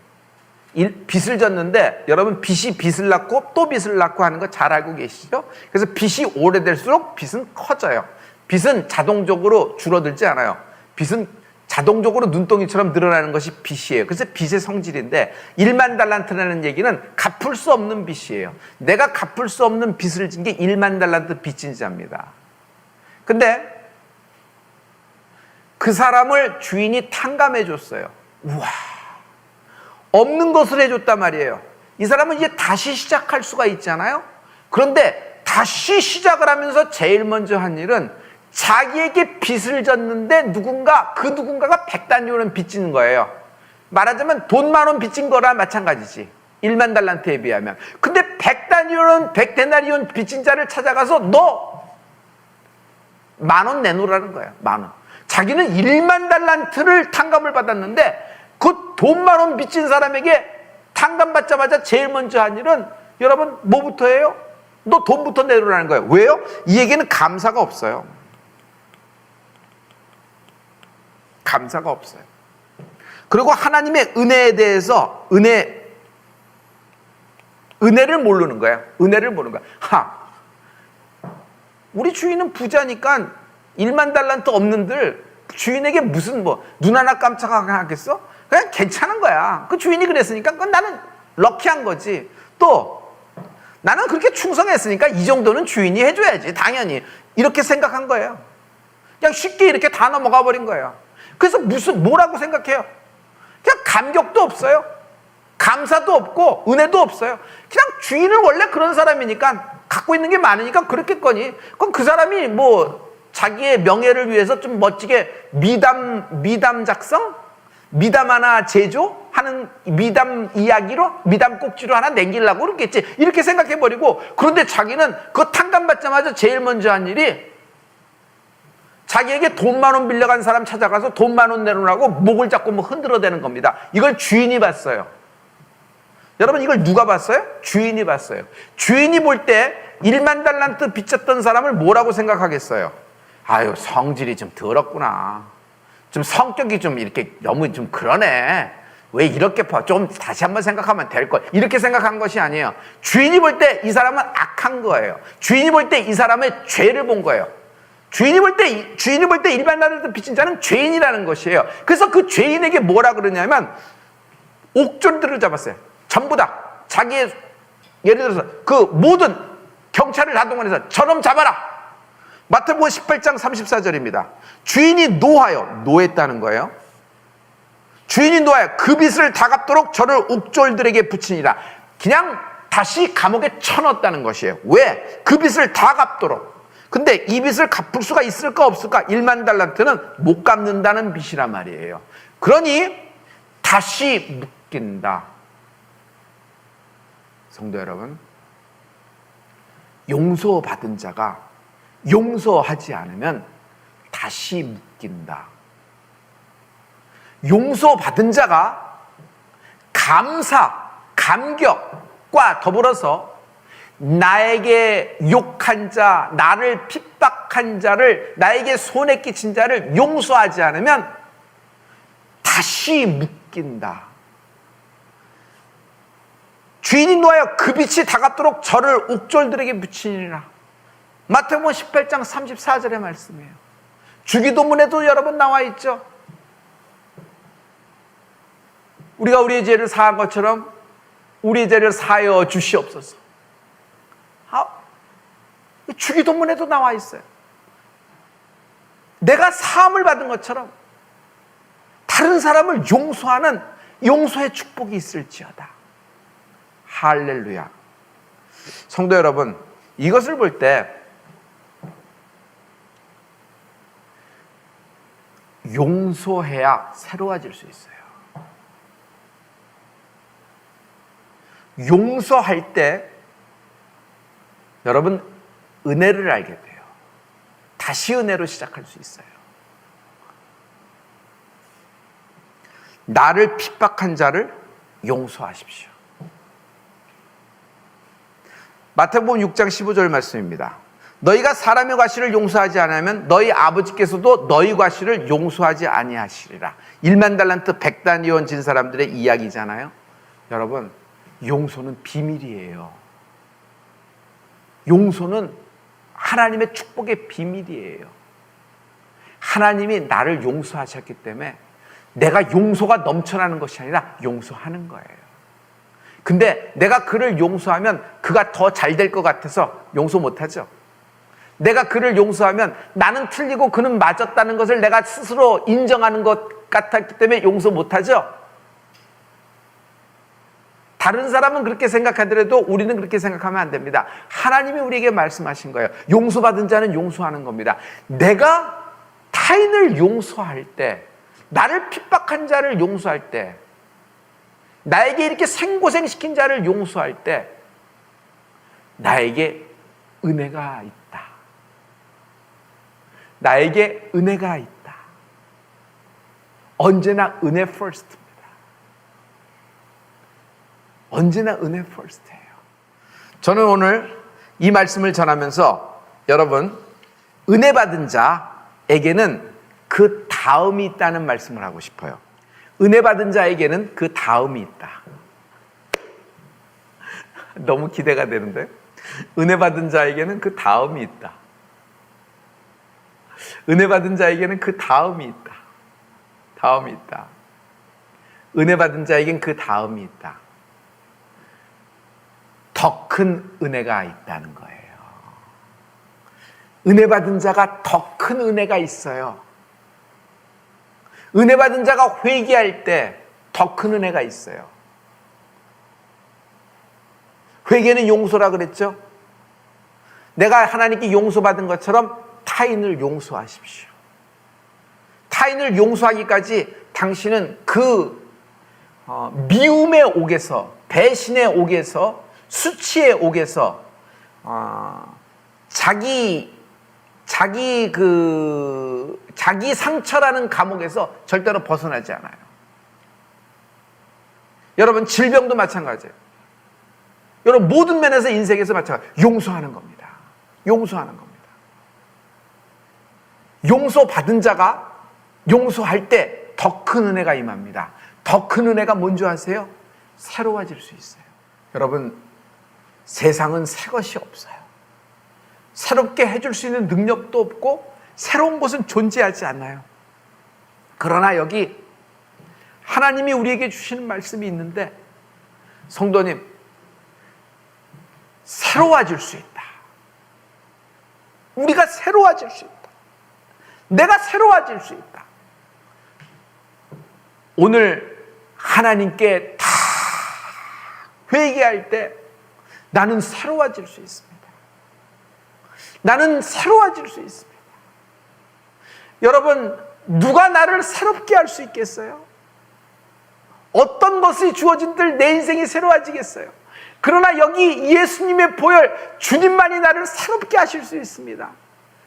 빚을 졌는데, 여러분 빚이 빚을 낳고 또 빚을 낳고 하는 거 잘 알고 계시죠? 그래서 빚이 오래될수록 빚은 커져요. 빚은 자동적으로 줄어들지 않아요. 빚은 자동적으로 눈덩이처럼 늘어나는 것이 빚이에요. 그래서 빚의 성질인데, 1만 달란트라는 얘기는 갚을 수 없는 빚이에요. 내가 갚을 수 없는 빚을 진 게 1만 달란트 빚진 자입니다. 근데 그 사람을 주인이 탕감해 줬어요. 우와, 없는 것을 해줬단 말이에요. 이 사람은 이제 다시 시작할 수가 있잖아요. 그런데 다시 시작을 하면서 제일 먼저 한 일은 자기에게 빚을 졌는데 그 누군가가 100다니엘은 빚진 거예요. 말하자면 돈 10,000원 빚진 거랑 마찬가지지. 1만 달란트에 비하면. 근데 100데나리온 빚진 자를 찾아가서 너 10,000원 내놓으라는 거야. 10,000원. 자기는 1만 달란트를 탕감을 받았는데 그 돈 10,000원 빚진 사람에게 탕감받자마자 제일 먼저 한 일은, 여러분 뭐부터 해요? 너 돈부터 내놓으라는 거예요. 왜요? 이 얘기는 감사가 없어요. 감사가 없어요. 그리고 하나님의 은혜에 대해서 은혜를 모르는 거예요. 은혜를 모르는 거야. 우리 주인은 부자니까 1만 달란트 없는들 주인에게 무슨 눈 하나 깜짝하게 하겠어? 그냥 괜찮은 거야. 그 주인이 그랬으니까 그건 나는 럭키한 거지. 또 나는 그렇게 충성했으니까 이 정도는 주인이 해줘야지. 당연히 이렇게 생각한 거예요. 그냥 쉽게 이렇게 다 넘어가 버린 거예요. 그래서 뭐라고 생각해요? 그냥 감격도 없어요. 감사도 없고 은혜도 없어요. 그냥 주인은 원래 그런 사람이니까, 갖고 있는 게 많으니까 그렇겠거니. 그럼 그 사람이 자기의 명예를 위해서 좀 멋지게 미담 작성? 미담 하나 제조하는 미담 이야기로 미담 꼭지로 하나 남기려고 그러겠지. 이렇게 생각해버리고, 그런데 자기는 그거 탕감받자마자 제일 먼저 한 일이 자기에게 돈 10,000원 빌려간 사람 찾아가서 돈 10,000원 내놓으라고 목을 잡고 흔들어대는 겁니다. 이걸 주인이 봤어요. 여러분 이걸 누가 봤어요? 주인이 봤어요. 주인이 볼 때 1만 달란트 빚졌던 사람을 뭐라고 생각하겠어요? 아유, 성질이 좀 더럽구나. 좀 성격이 좀 이렇게 너무 좀 그러네. 왜 이렇게 좀 다시 한번 생각하면 될 걸. 이렇게 생각한 것이 아니에요. 주인이 볼 때 이 사람은 악한 거예요. 주인이 볼 때 이 사람의 죄를 본 거예요. 주인이 볼 때 1만 달란트 빚진 자는 죄인이라는 것이에요. 그래서 그 죄인에게 뭐라 그러냐면 옥졸들을 잡았어요. 전부 다 자기의, 예를 들어서 그 모든 경찰을 다 동원해서 저놈 잡아라. 마태복음 18장 34절입니다. 주인이 노했다는 거예요. 주인이 노하여 그 빚을 다 갚도록 저를 옥졸들에게 붙이니라. 그냥 다시 감옥에 쳐넣었다는 것이에요. 왜? 그 빚을 다 갚도록. 근데 이 빚을 갚을 수가 있을까 없을까? 1만 달란트는 못 갚는다는 빚이란 말이에요. 그러니 다시 묶인다. 성도 여러분, 용서받은 자가 용서하지 않으면 다시 묶인다. 용서받은 자가 감격과 더불어서 나에게 욕한 자, 나를 핍박한 자를, 나에게 손해 끼친 자를 용서하지 않으면 다시 묶인다. 주인이 노하여 그 빚이 다 갚도록 저를 옥졸들에게 붙이니라. 마태복음 18장 34절의 말씀이에요. 주기도문에도 여러 번 나와 있죠. 우리가 우리의 죄를 사한 것처럼 우리의 죄를 사하여 주시옵소서. 주기도문에도 나와 있어요. 내가 사함을 받은 것처럼 다른 사람을 용서하는 용서의 축복이 있을지어다. 할렐루야. 성도 여러분, 이것을 볼 때 용서해야 새로워질 수 있어요. 용서할 때 여러분 은혜를 알게 돼요. 다시 은혜로 시작할 수 있어요. 나를 핍박한 자를 용서하십시오. 마태복음 6장 15절 말씀입니다. 너희가 사람의 과실을 용서하지 않으면 너희 아버지께서도 너희 과실을 용서하지 아니하시리라. 1만 달란트 100다니온 진 사람들의 이야기잖아요. 여러분, 용서는 비밀이에요. 용서는 하나님의 축복의 비밀이에요. 하나님이 나를 용서하셨기 때문에 내가 용서가 넘쳐나는 것이 아니라 용서하는 거예요. 근데 내가 그를 용서하면 그가 더 잘 될 것 같아서 용서 못하죠. 내가 그를 용서하면 나는 틀리고 그는 맞았다는 것을 내가 스스로 인정하는 것 같았기 때문에 용서 못하죠. 다른 사람은 그렇게 생각하더라도 우리는 그렇게 생각하면 안 됩니다. 하나님이 우리에게 말씀하신 거예요. 용서받은 자는 용서하는 겁니다. 내가 타인을 용서할 때, 나를 핍박한 자를 용서할 때, 나에게 이렇게 생고생시킨 자를 용서할 때 나에게 은혜가 있다. 나에게 은혜가 있다. 언제나 은혜 퍼스트입니다. 언제나 은혜 퍼스트예요. 저는 오늘 이 말씀을 전하면서 여러분, 은혜 받은 자에게는 그 다음이 있다는 말씀을 하고 싶어요. 은혜 받은 자에게는 그 다음이 있다. 너무 기대가 되는데? 은혜 받은 자에게는 그 다음이 있다. 은혜 받은 자에게는 그 다음이 있다. 다음이 있다. 은혜 받은 자에게는 그 다음이 있다. 더 큰 은혜가 있다는 거예요. 은혜 받은 자가 더 큰 은혜가 있어요. 은혜 받은 자가 회개할 때 더 큰 은혜가 있어요. 회개는 용서라 그랬죠? 내가 하나님께 용서받은 것처럼 타인을 용서하십시오. 타인을 용서하기까지 당신은 그 미움의 옥에서, 배신의 옥에서, 수치의 옥에서 자기 상처라는 감옥에서 절대로 벗어나지 않아요. 여러분, 질병도 마찬가지예요. 여러분, 모든 면에서 인생에서 마찬가지예요. 용서하는 겁니다. 용서하는 겁니다. 용서받은 자가 용서할 때 더 큰 은혜가 임합니다. 더 큰 은혜가 뭔지 아세요? 새로워질 수 있어요. 여러분, 세상은 새 것이 없어요. 새롭게 해줄 수 있는 능력도 없고 새로운 것은 존재하지 않아요. 그러나 여기 하나님이 우리에게 주시는 말씀이 있는데, 성도님, 새로워질 수 있다. 우리가 새로워질 수 있다. 내가 새로워질 수 있다. 오늘 하나님께 다 회개할 때 나는 새로워질 수 있습니다. 나는 새로워질 수 있습니다. 여러분, 누가 나를 새롭게 할 수 있겠어요? 어떤 것이 주어진들 내 인생이 새로워지겠어요? 그러나 여기 예수님의 보혈, 주님만이 나를 새롭게 하실 수 있습니다.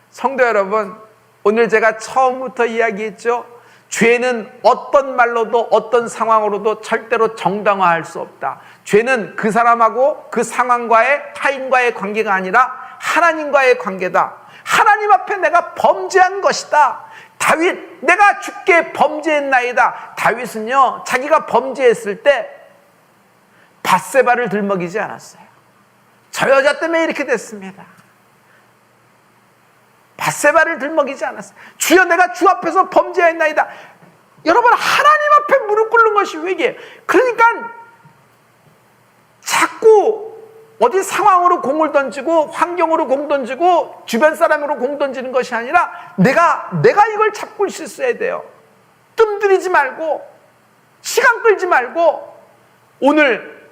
성도 여러분, 오늘 제가 처음부터 이야기했죠. 죄는 어떤 말로도 어떤 상황으로도 절대로 정당화할 수 없다. 죄는 그 사람하고 그 상황과의, 타인과의 관계가 아니라 하나님과의 관계다. 하나님 앞에 내가 범죄한 것이다. 다윗, 내가 주께 범죄했나이다. 다윗은요, 자기가 범죄했을 때 밧세바를 들먹이지 않았어요. 저 여자 때문에 이렇게 됐습니다. 밧세바를 들먹이지 않았어요. 주여, 내가 주 앞에서 범죄했나이다. 여러분, 하나님 앞에 무릎 꿇는 것이 회개예요. 그러니까 자꾸 어디 상황으로 공을 던지고 환경으로 공 던지고 주변 사람으로 공 던지는 것이 아니라 내가 이걸 잡고 있어야 돼요. 뜸 들이지 말고 시간 끌지 말고 오늘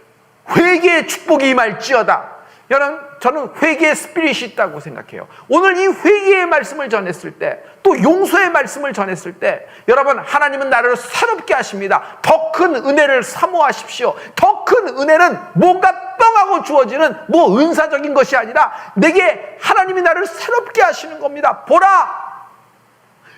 회개의 축복이 임할지어다. 여러분, 저는 회개의 스피릿이 있다고 생각해요. 오늘 이 회개의 말씀을 전했을 때, 또 용서의 말씀을 전했을 때, 여러분, 하나님은 나를 새롭게 하십니다. 더 큰 은혜를 사모하십시오. 더 큰 은혜는 뭔가 뻥하고 주어지는 뭐 은사적인 것이 아니라 내게 하나님이 나를 새롭게 하시는 겁니다. 보라,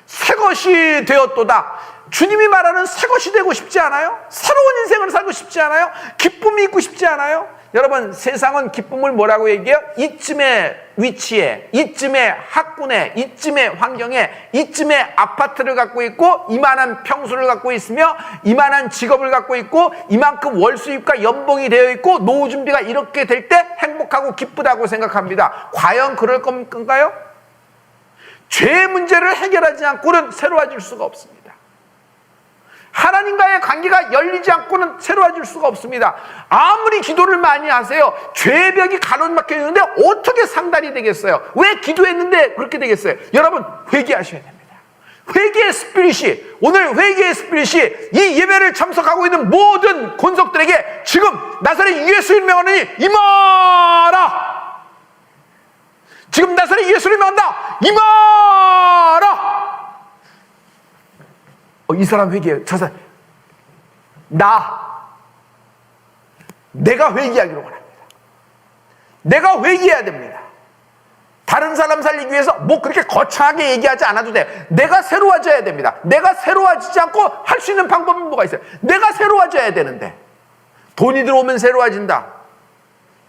새 것이 되었도다. 주님이 말하는 새 것이 되고 싶지 않아요? 새로운 인생을 살고 싶지 않아요? 기쁨이 있고 싶지 않아요? 여러분 세상은 기쁨을 뭐라고 얘기해요? 이쯤의 위치에, 이쯤의 학군에, 이쯤의 환경에, 이쯤의 아파트를 갖고 있고 이만한 평수를 갖고 있으며 이만한 직업을 갖고 있고 이만큼 월 수입과 연봉이 되어 있고 노후 준비가 이렇게 될 때 행복하고 기쁘다고 생각합니다. 과연 그럴 건가요? 죄의 문제를 해결하지 않고는 새로워질 수가 없습니다. 하나님과의 관계가 열리지 않고는 새로워질 수가 없습니다. 아무리 기도를 많이 하세요. 죄의 벽이 가로막혀 있는데 어떻게 상달이 되겠어요? 왜 기도했는데 그렇게 되겠어요? 여러분 회개하셔야 됩니다. 회개의 스피릿이, 오늘 회개의 스피릿이 이 예배를 참석하고 있는 모든 권속들에게 지금 나사렛 예수를 명하느니 임하라. 지금 나사렛 예수를 명한다. 임하라. 이 사람 회개해요. 저 사람. 내가 회개하기로 원합니다. 내가 회개해야 됩니다. 다른 사람 살리기 위해서 뭐 그렇게 거창하게 얘기하지 않아도 돼. 내가 새로워져야 됩니다. 내가 새로워지지 않고 할 수 있는 방법은 뭐가 있어요? 내가 새로워져야 되는데. 돈이 들어오면 새로워진다.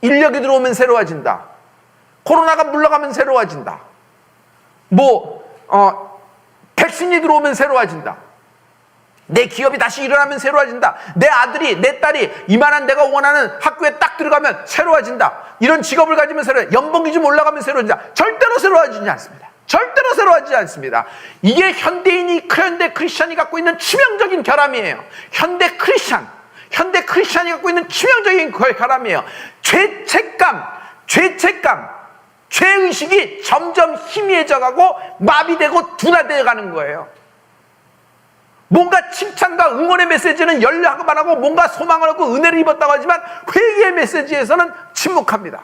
인력이 들어오면 새로워진다. 코로나가 물러가면 새로워진다. 백신이 들어오면 새로워진다. 내 기업이 다시 일어나면 새로워진다. 내 아들이, 내 딸이 이만한 내가 원하는 학교에 딱 들어가면 새로워진다. 이런 직업을 가지면 새로워진다. 연봉이 좀 올라가면 새로워진다. 절대로 새로워지지 않습니다. 절대로 새로워지지 않습니다. 이게 현대 크리스찬이 갖고 있는 치명적인 결함이에요. 현대 크리스찬이 갖고 있는 치명적인 결함이에요. 죄책감, 죄의식이 점점 희미해져가고 마비되고 둔화되어 가는 거예요. 뭔가 칭찬과 응원의 메시지는 연락만 하고 뭔가 소망을 얻고 은혜를 입었다고 하지만 회개의 메시지에서는 침묵합니다.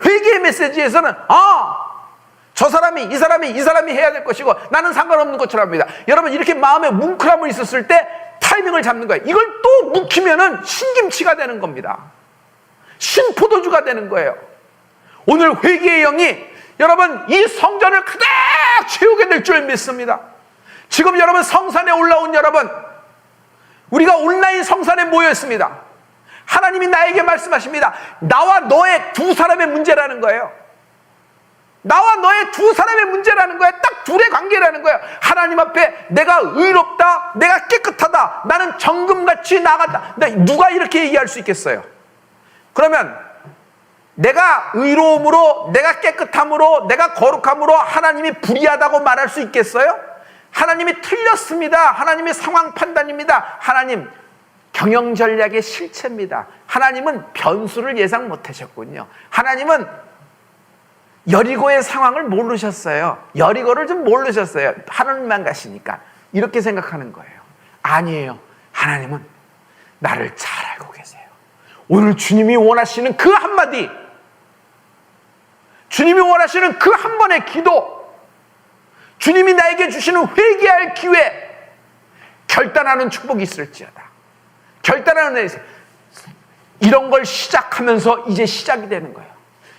회개의 메시지에서는 저 사람이 이 사람이 해야 될 것이고 나는 상관없는 것처럼 합니다. 여러분 이렇게 마음에 뭉클함을 있었을 때 타이밍을 잡는 거예요. 이걸 또 묵히면은 신김치가 되는 겁니다. 신포도주가 되는 거예요. 오늘 회개의 영이 여러분 이 성전을 가득 채우게 될 줄 믿습니다. 지금 여러분 성산에 올라온 여러분, 우리가 온라인 성산에 모여 있습니다. 하나님이 나에게 말씀하십니다. 나와 너의 두 사람의 문제라는 거예요. 나와 너의 두 사람의 문제라는 거예요. 딱 둘의 관계라는 거예요. 하나님 앞에 내가 의롭다, 내가 깨끗하다, 나는 정금같이 나갔다. 누가 이렇게 얘기할 수 있겠어요? 그러면 내가 의로움으로, 내가 깨끗함으로, 내가 거룩함으로 하나님이 불의하다고 말할 수 있겠어요? 하나님이 틀렸습니다. 하나님이 상황 판단입니다. 하나님 경영 전략의 실체입니다. 하나님은 변수를 예상 못하셨군요. 하나님은 여리고의 상황을 모르셨어요. 여리고를 좀 모르셨어요. 하늘만 가시니까. 이렇게 생각하는 거예요. 아니에요. 하나님은 나를 잘 알고 계세요. 오늘 주님이 원하시는 그 한마디, 주님이 원하시는 그 한 번의 기도, 주님이 나에게 주시는 회개할 기회, 결단하는 축복이 있을지어다. 결단하는 이런 걸 시작하면서 이제 시작이 되는 거예요.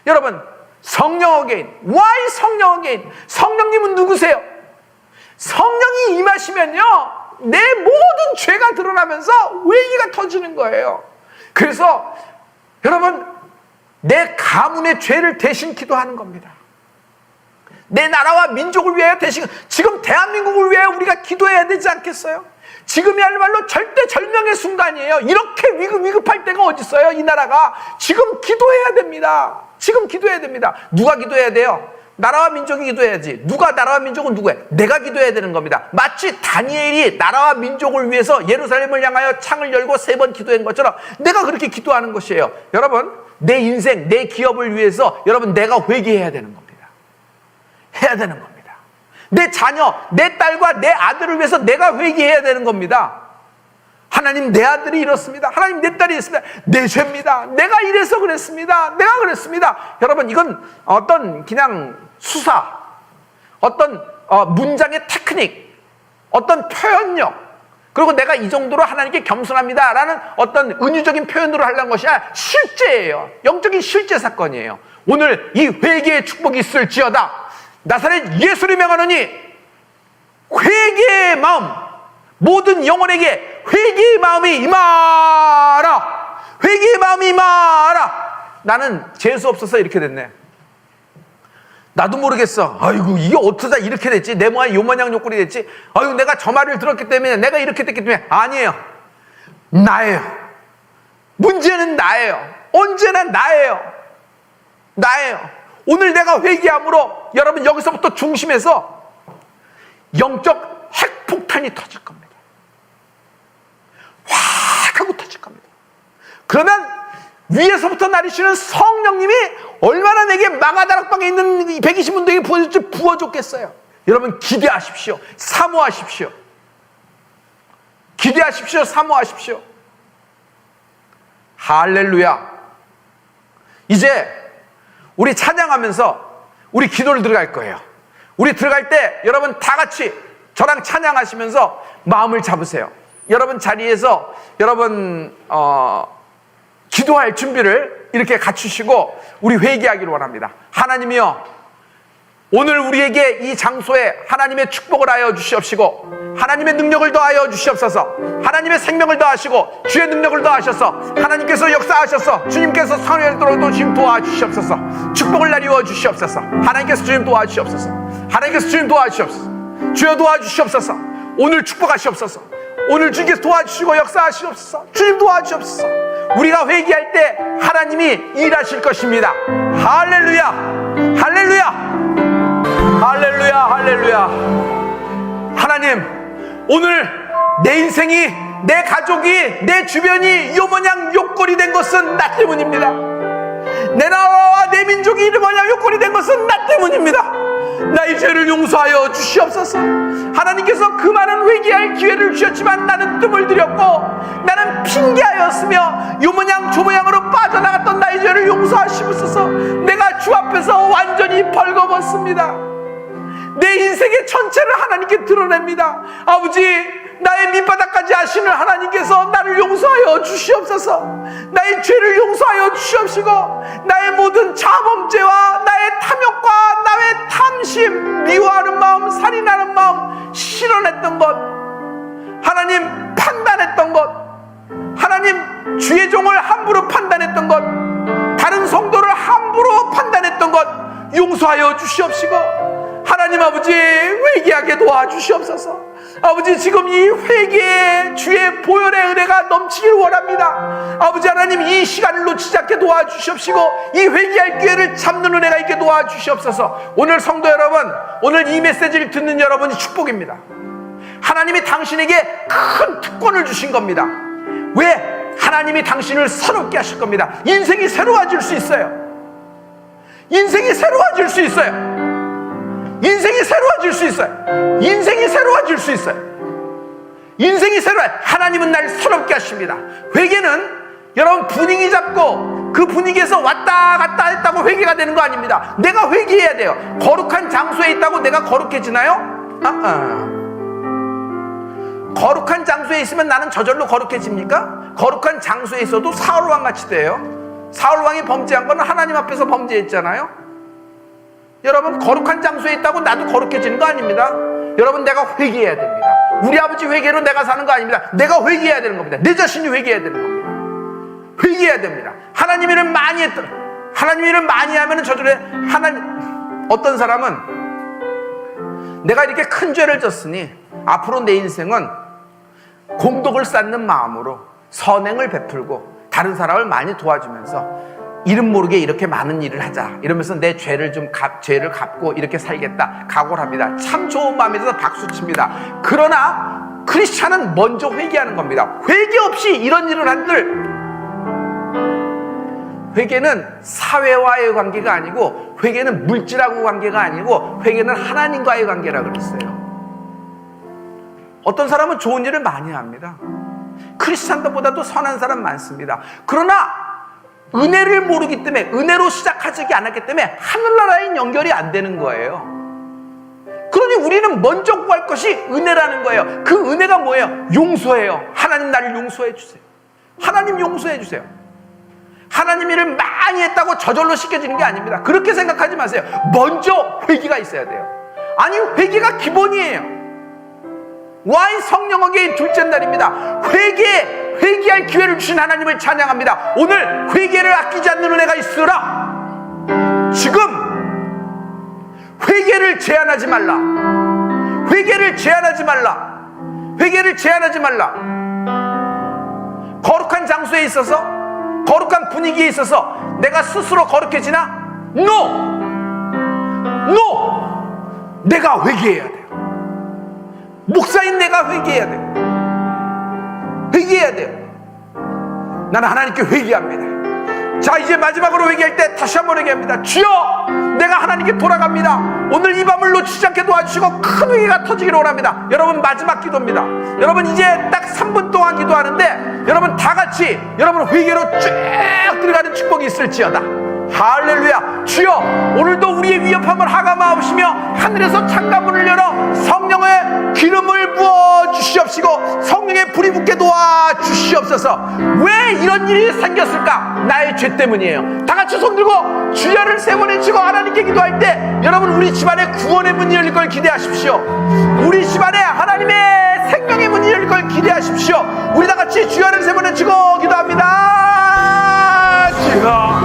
여러분, 성령 어게인. Why 성령 어게인? 성령님은 누구세요? 성령이 임하시면요, 내 모든 죄가 드러나면서 회개가 터지는 거예요. 그래서 여러분, 내 가문의 죄를 대신 기도하는 겁니다. 내 나라와 민족을 위하여 대신, 지금 대한민국을 위하여 우리가 기도해야 되지 않겠어요? 지금이야말로 절대절명의 순간이에요. 이렇게 위급할 때가 어디 있어요? 이 나라가 지금 기도해야 됩니다. 지금 기도해야 됩니다. 누가 기도해야 돼요? 나라와 민족이 기도해야지. 누가 나라와 민족은 누구예요? 내가 기도해야 되는 겁니다. 마치 다니엘이 나라와 민족을 위해서 예루살렘을 향하여 창을 열고 3번 기도한 것처럼 내가 그렇게 기도하는 것이에요. 여러분, 내 인생, 내 기업을 위해서 여러분 내가 회개해야 되는 겁니다. 해야 되는 겁니다. 내 자녀, 내 딸과 내 아들을 위해서 내가 회개해야 되는 겁니다. 하나님, 내 아들이 이렇습니다. 하나님, 내 딸이 이렇습니다. 내 죄입니다. 내가 이래서 그랬습니다. 내가 그랬습니다. 여러분, 이건 어떤 그냥 수사, 어떤 문장의 테크닉, 어떤 표현력, 그리고 내가 이 정도로 하나님께 겸손합니다라는 어떤 은유적인 표현으로 하려는 것이 아니라 실제예요. 영적인 실제 사건이에요. 오늘 이 회개의 축복이 있을지어다. 나사렛 예수를 명하노니 회개의 마음, 모든 영혼에게 회개의 마음이 임하라. 회개의 마음이 임하라. 나는 재수 없어서 이렇게 됐네. 나도 모르겠어. 아이고, 이게 어쩌다 이렇게 됐지? 내 모양 요모양 요꼴이 됐지? 아이고, 내가 저 말을 들었기 때문에, 내가 이렇게 됐기 때문에. 아니에요. 나예요. 문제는 나예요. 언제나 나예요. 나예요. 오늘 내가 회개함으로 여러분 여기서부터 중심에서 영적 핵폭탄이 터질 겁니다. 확 하고 터질 겁니다. 그러면 위에서부터 나르시는 성령님이 얼마나 내게 망아다락방에 있는 120문도에게 부어줬겠어요. 여러분 기대하십시오. 사모하십시오. 기대하십시오. 사모하십시오. 할렐루야. 이제 우리 찬양하면서 우리 기도를 들어갈 거예요. 우리 들어갈 때 여러분 다 같이 저랑 찬양하시면서 마음을 잡으세요. 여러분 자리에서 여러분 기도할 준비를 이렇게 갖추시고 우리 회개하기를 원합니다. 하나님이여, 오늘 우리에게 이 장소에 하나님의 축복을 하여 주시옵시고 하나님의 능력을 더하여 주시옵소서. 하나님의 생명을 더하시고 주의 능력을 더하셔서 하나님께서 역사하셔서 주님께서 성령으로 주님 도와주시옵소서. 축복을 나리워 주시옵소서. 하나님께서 주님 도와주시옵소서. 하나님께서 주님 도와주시옵소서. 주여 도와주시옵소서. 오늘 축복하시옵소서. 오늘 주님께서 도와주시고 역사하시옵소서. 주님 도와주시옵소서. 우리가 회개할 때 하나님이 일하실 것입니다. 할렐루야. 할렐루야. 할렐루야. 할렐루야. 하나님, 오늘 내 인생이, 내 가족이, 내 주변이 요모양 요꼴이 된 것은 나 때문입니다. 내 나라와 내 민족이 이모양 요꼴이 된 것은 나 때문입니다. 나의 죄를 용서하여 주시옵소서. 하나님께서 그 많은 회개할 기회를 주셨지만 나는 뜸을 들였고 나는 핑계하였으며 요모양 조모양으로 빠져나갔던 나의 죄를 용서하시옵소서. 내가 주 앞에서 완전히 벌거벗습니다. 내 인생의 전체를 하나님께 드러냅니다. 아버지, 나의 밑바닥까지 아시는 하나님께서 나를 용서하여 주시옵소서. 나의 죄를 용서하여 주시옵시고 나의 모든 자범죄와 나의 탐욕과 나의 탐심, 미워하는 마음, 살인하는 마음, 실현했던 것, 하나님 판단했던 것, 하나님 주의 종을 함부로 판단했던 것, 다른 성도를 함부로 판단했던 것 용서하여 주시옵시고 하나님 아버지, 회개하게 도와주시옵소서. 아버지, 지금 이 회개의 주의 보혈의 은혜가 넘치길 원합니다. 아버지 하나님, 이 시간을 놓치지 않게 도와주시옵시고 이 회개할 기회를 잡는 은혜가 있게 도와주시옵소서. 오늘 성도 여러분, 오늘 이 메시지를 듣는 여러분이 축복입니다. 하나님이 당신에게 큰 특권을 주신 겁니다. 왜? 하나님이 당신을 새롭게 하실 겁니다. 인생이 새로워질 수 있어요. 인생이 새로워질 수 있어요. 인생이 새로워질 수 있어요. 인생이 새로워질 수 있어요. 인생이 새로워요. 하나님은 날 새롭게 하십니다. 회개는 여러분 분위기 잡고 그 분위기에서 왔다 갔다 했다고 회개가 되는 거 아닙니다. 내가 회개해야 돼요. 거룩한 장소에 있다고 내가 거룩해지나요? 거룩한 장소에 있으면 나는 저절로 거룩해집니까? 거룩한 장소에 있어도 사울왕 같이 돼요. 사울왕이 범죄한 건 하나님 앞에서 범죄했잖아요. 여러분, 거룩한 장소에 있다고 나도 거룩해지는 거 아닙니다. 여러분, 내가 회개해야 됩니다. 우리 아버지 회개로 내가 사는 거 아닙니다. 내가 회개해야 되는 겁니다. 내 자신이 회개해야 되는 겁니다. 회개해야 됩니다. 하나님 일을 많이 했더라. 하나님 일을 많이 하면 저절에 어떤 사람은 내가 이렇게 큰 죄를 졌으니 앞으로 내 인생은 공덕을 쌓는 마음으로 선행을 베풀고 다른 사람을 많이 도와주면서 이름 모르게 이렇게 많은 일을 하자 이러면서 내 죄를 갚고 이렇게 살겠다 각오를 합니다. 참 좋은 마음에서 박수칩니다. 그러나 크리스찬은 먼저 회개하는 겁니다. 회개 없이 이런 일을 한들, 회개는 사회와의 관계가 아니고 회개는 물질하고 관계가 아니고 회개는 하나님과의 관계라고 그랬어요. 어떤 사람은 좋은 일을 많이 합니다. 크리스찬들보다도 선한 사람 많습니다. 그러나 은혜를 모르기 때문에, 은혜로 시작하지 않았기 때문에 하늘나라에 연결이 안 되는 거예요. 그러니 우리는 먼저 구할 것이 은혜라는 거예요. 그 은혜가 뭐예요? 용서예요. 하나님 나를 용서해 주세요. 하나님 용서해 주세요. 하나님 일을 많이 했다고 저절로 시켜지는 게 아닙니다. 그렇게 생각하지 마세요. 먼저 회개가 있어야 돼요. 아니, 회개가 기본이에요. 와인 성령에게 둘째 날입니다. 회개 회개할 기회를 주신 하나님을 찬양합니다. 오늘 회개를 아끼지 않는 은혜가 있으라. 지금 회개를 제한하지 말라. 회개를 제한하지 말라. 회개를 제한하지 말라. 거룩한 장소에 있어서, 거룩한 분위기에 있어서 내가 스스로 거룩해지나? No! 내가 회개해야 돼요. 목사인 내가 회개해야 돼요. 회개해야 돼요. 나는 하나님께 회개합니다. 자, 이제 마지막으로 회개할 때 다시 한번 회개합니다. 주여, 내가 하나님께 돌아갑니다. 오늘 이 밤을 놓치지 않게 도와주시고 큰 회개가 터지기를 원합니다. 여러분, 마지막 기도입니다. 여러분, 이제 딱 3분 동안 기도하는데 여러분 다 같이 여러분 회개로 쭉 들어가는 축복이 있을지어다. 할렐루야. 주여, 오늘도 우리의 위협함을 하감하옵시며 하늘에서 창가문을 열어 성령의 기름을 부어 주시옵시고 성령의 불이 붙게 도와 주시옵소서. 왜 이런 일이 생겼을까? 나의 죄 때문이에요. 다 같이 손 들고 주여를 세 번 외치고 하나님께 기도할 때 여러분, 우리 집안에 구원의 문이 열릴 걸 기대하십시오. 우리 집안에 하나님의 생명의 문이 열릴 걸 기대하십시오. 우리 다 같이 주여를 세 번 외치고 기도합니다. 주여,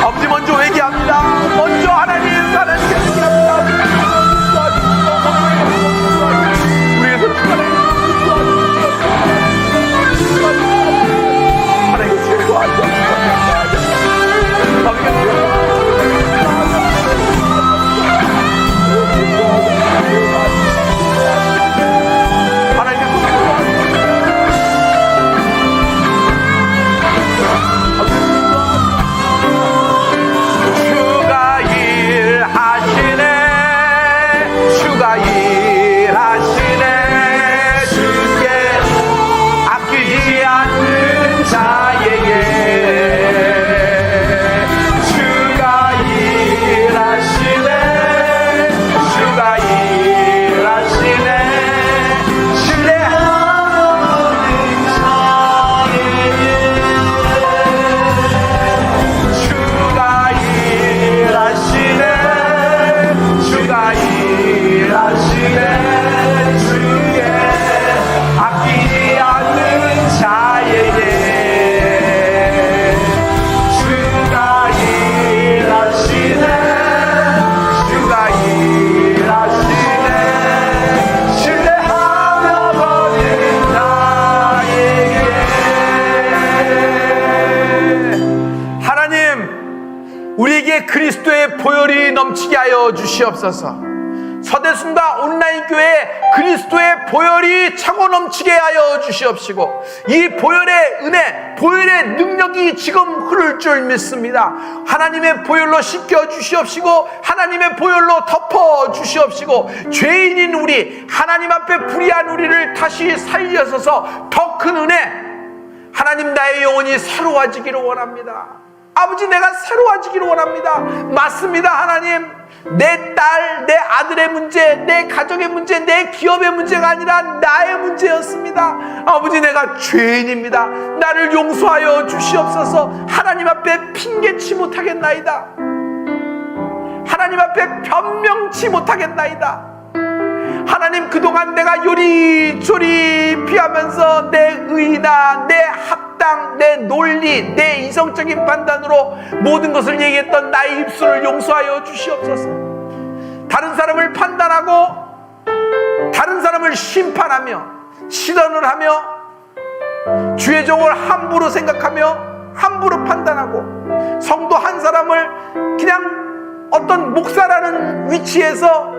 아버지 먼저 회개합니다. 먼저 하나님께 회개합니다. 우리에서 하나님께 죄송합니다. 그리스도의 보혈이 넘치게 하여 주시옵소서. 서대순과 온라인 교회에 그리스도의 보혈이 차고 넘치게 하여 주시옵시고 이 보혈의 은혜, 보혈의 능력이 지금 흐를 줄 믿습니다. 하나님의 보혈로 씻겨 주시옵시고 하나님의 보혈로 덮어 주시옵시고 죄인인 우리, 하나님 앞에 불의한 우리를 다시 살려서서 더 큰 은혜, 하나님 나의 영혼이 새로워지기를 원합니다. 아버지, 내가 새로워지기를 원합니다. 맞습니다. 하나님, 내 딸, 내 아들의 문제, 내 가정의 문제, 내 기업의 문제가 아니라 나의 문제였습니다. 아버지, 내가 죄인입니다. 나를 용서하여 주시옵소서. 하나님 앞에 핑계치 못하겠나이다. 하나님 앞에 변명치 못하겠나이다. 하나님, 그동안 내가 요리조리 피하면서 내 의나 내 합당, 내 논리, 내 이성적인 판단으로 모든 것을 얘기했던 나의 입술을 용서하여 주시옵소서. 다른 사람을 판단하고 다른 사람을 심판하며 시련을 하며 주의 종을 함부로 생각하며 함부로 판단하고 성도 한 사람을 그냥 어떤 목사라는 위치에서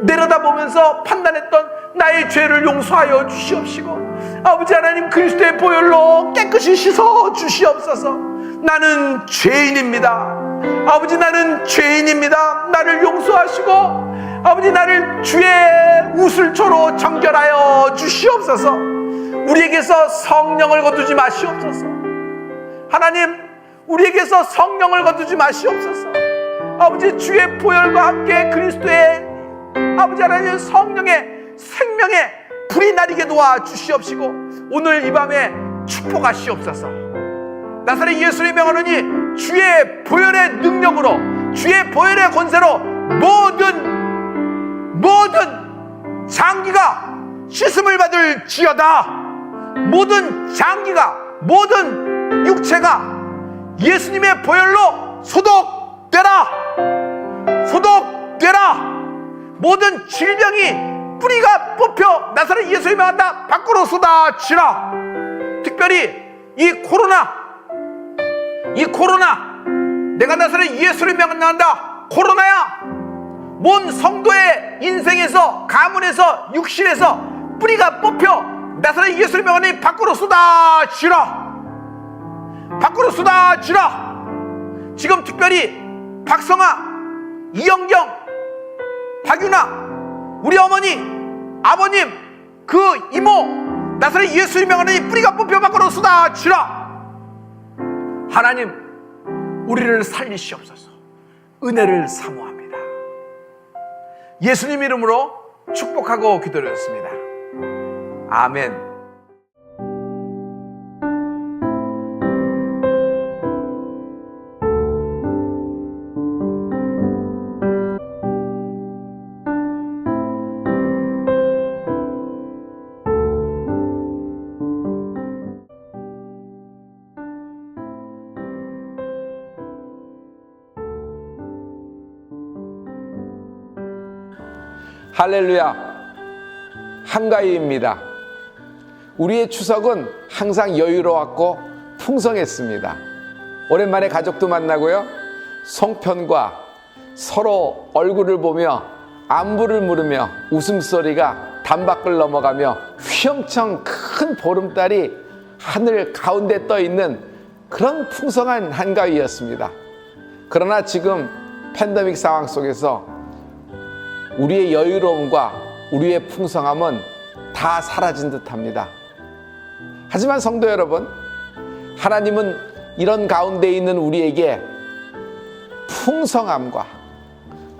내려다보면서 판단했던 나의 죄를 용서하여 주시옵시고, 아버지 하나님 그리스도의 보혈로 깨끗이 씻어 주시옵소서. 나는 죄인입니다. 아버지 나는 죄인입니다. 나를 용서하시고 아버지 나를 주의 우슬초로 정결하여 주시옵소서. 우리에게서 성령을 거두지 마시옵소서. 하나님 우리에게서 성령을 거두지 마시옵소서. 아버지 주의 보혈과 함께 그리스도의 아버지 하나님 성령의 생명의 불이 나리게 도와주시옵시고 오늘 이 밤에 축복하시옵소서. 나사렛 예수의 명하노니 주의 보혈의 능력으로 주의 보혈의 권세로 모든 장기가 씻음을 받을지어다. 모든 장기가 모든 육체가 예수님의 보혈로 소독되라. 모든 질병이 뿌리가 뽑혀 나사렛 예수의 명한다 밖으로 쏟아지라. 특별히 이 코로나 내가 나사렛 예수의 명한다 코로나야. 뭔 성도의 인생에서 가문에서 육신에서 뿌리가 뽑혀 나사렛 예수의 명하니 밖으로 쏟아지라. 지금 특별히 박성아, 이영경, 박윤아, 우리 어머니, 아버님, 그 이모 나사렛 예수의 명하니 뿌리가 뽑혀 밖으로 쏟아지라. 하나님 우리를 살리시옵소서. 은혜를 사모합니다. 예수님 이름으로 축복하고 기도드렸습니다. 아멘. 할렐루야, 한가위입니다. 우리의 추석은 항상 여유로웠고 풍성했습니다. 오랜만에 가족도 만나고요, 송편과 서로 얼굴을 보며 안부를 물으며 웃음소리가 단밖을 넘어가며 휘엄청 큰 보름달이 하늘 가운데 떠 있는 그런 풍성한 한가위였습니다. 그러나 지금 팬데믹 상황 속에서 우리의 여유로움과 우리의 풍성함은 다 사라진 듯합니다. 하지만 성도 여러분, 하나님은 이런 가운데 있는 우리에게 풍성함과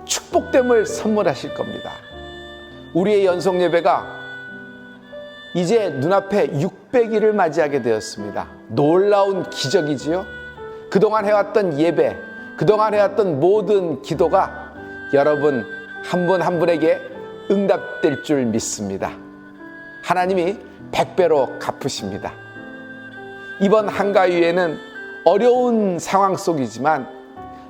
축복됨을 선물하실 겁니다. 우리의 연속 예배가 이제 눈앞에 600일을 맞이하게 되었습니다. 놀라운 기적이지요. 그동안 해왔던 예배, 그동안 해왔던 모든 기도가 여러분 한 분 한 분에게 응답될 줄 믿습니다. 하나님이 100배로 갚으십니다. 이번 한가위에는 어려운 상황 속이지만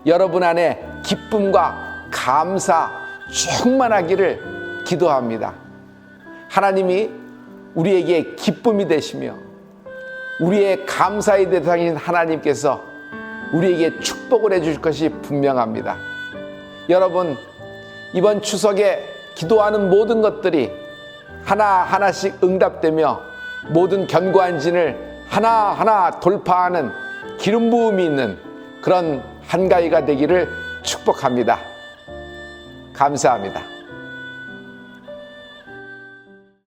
여러분 안에 기쁨과 감사 충만하기를 기도합니다. 하나님이 우리에게 기쁨이 되시며 우리의 감사의 대상인 하나님께서 우리에게 축복을 해줄 것이 분명합니다. 여러분, 이번 추석에 기도하는 모든 것들이 하나하나씩 응답되며 모든 견고한 진을 하나하나 돌파하는 기름 부음이 있는 그런 한가위가 되기를 축복합니다. 감사합니다.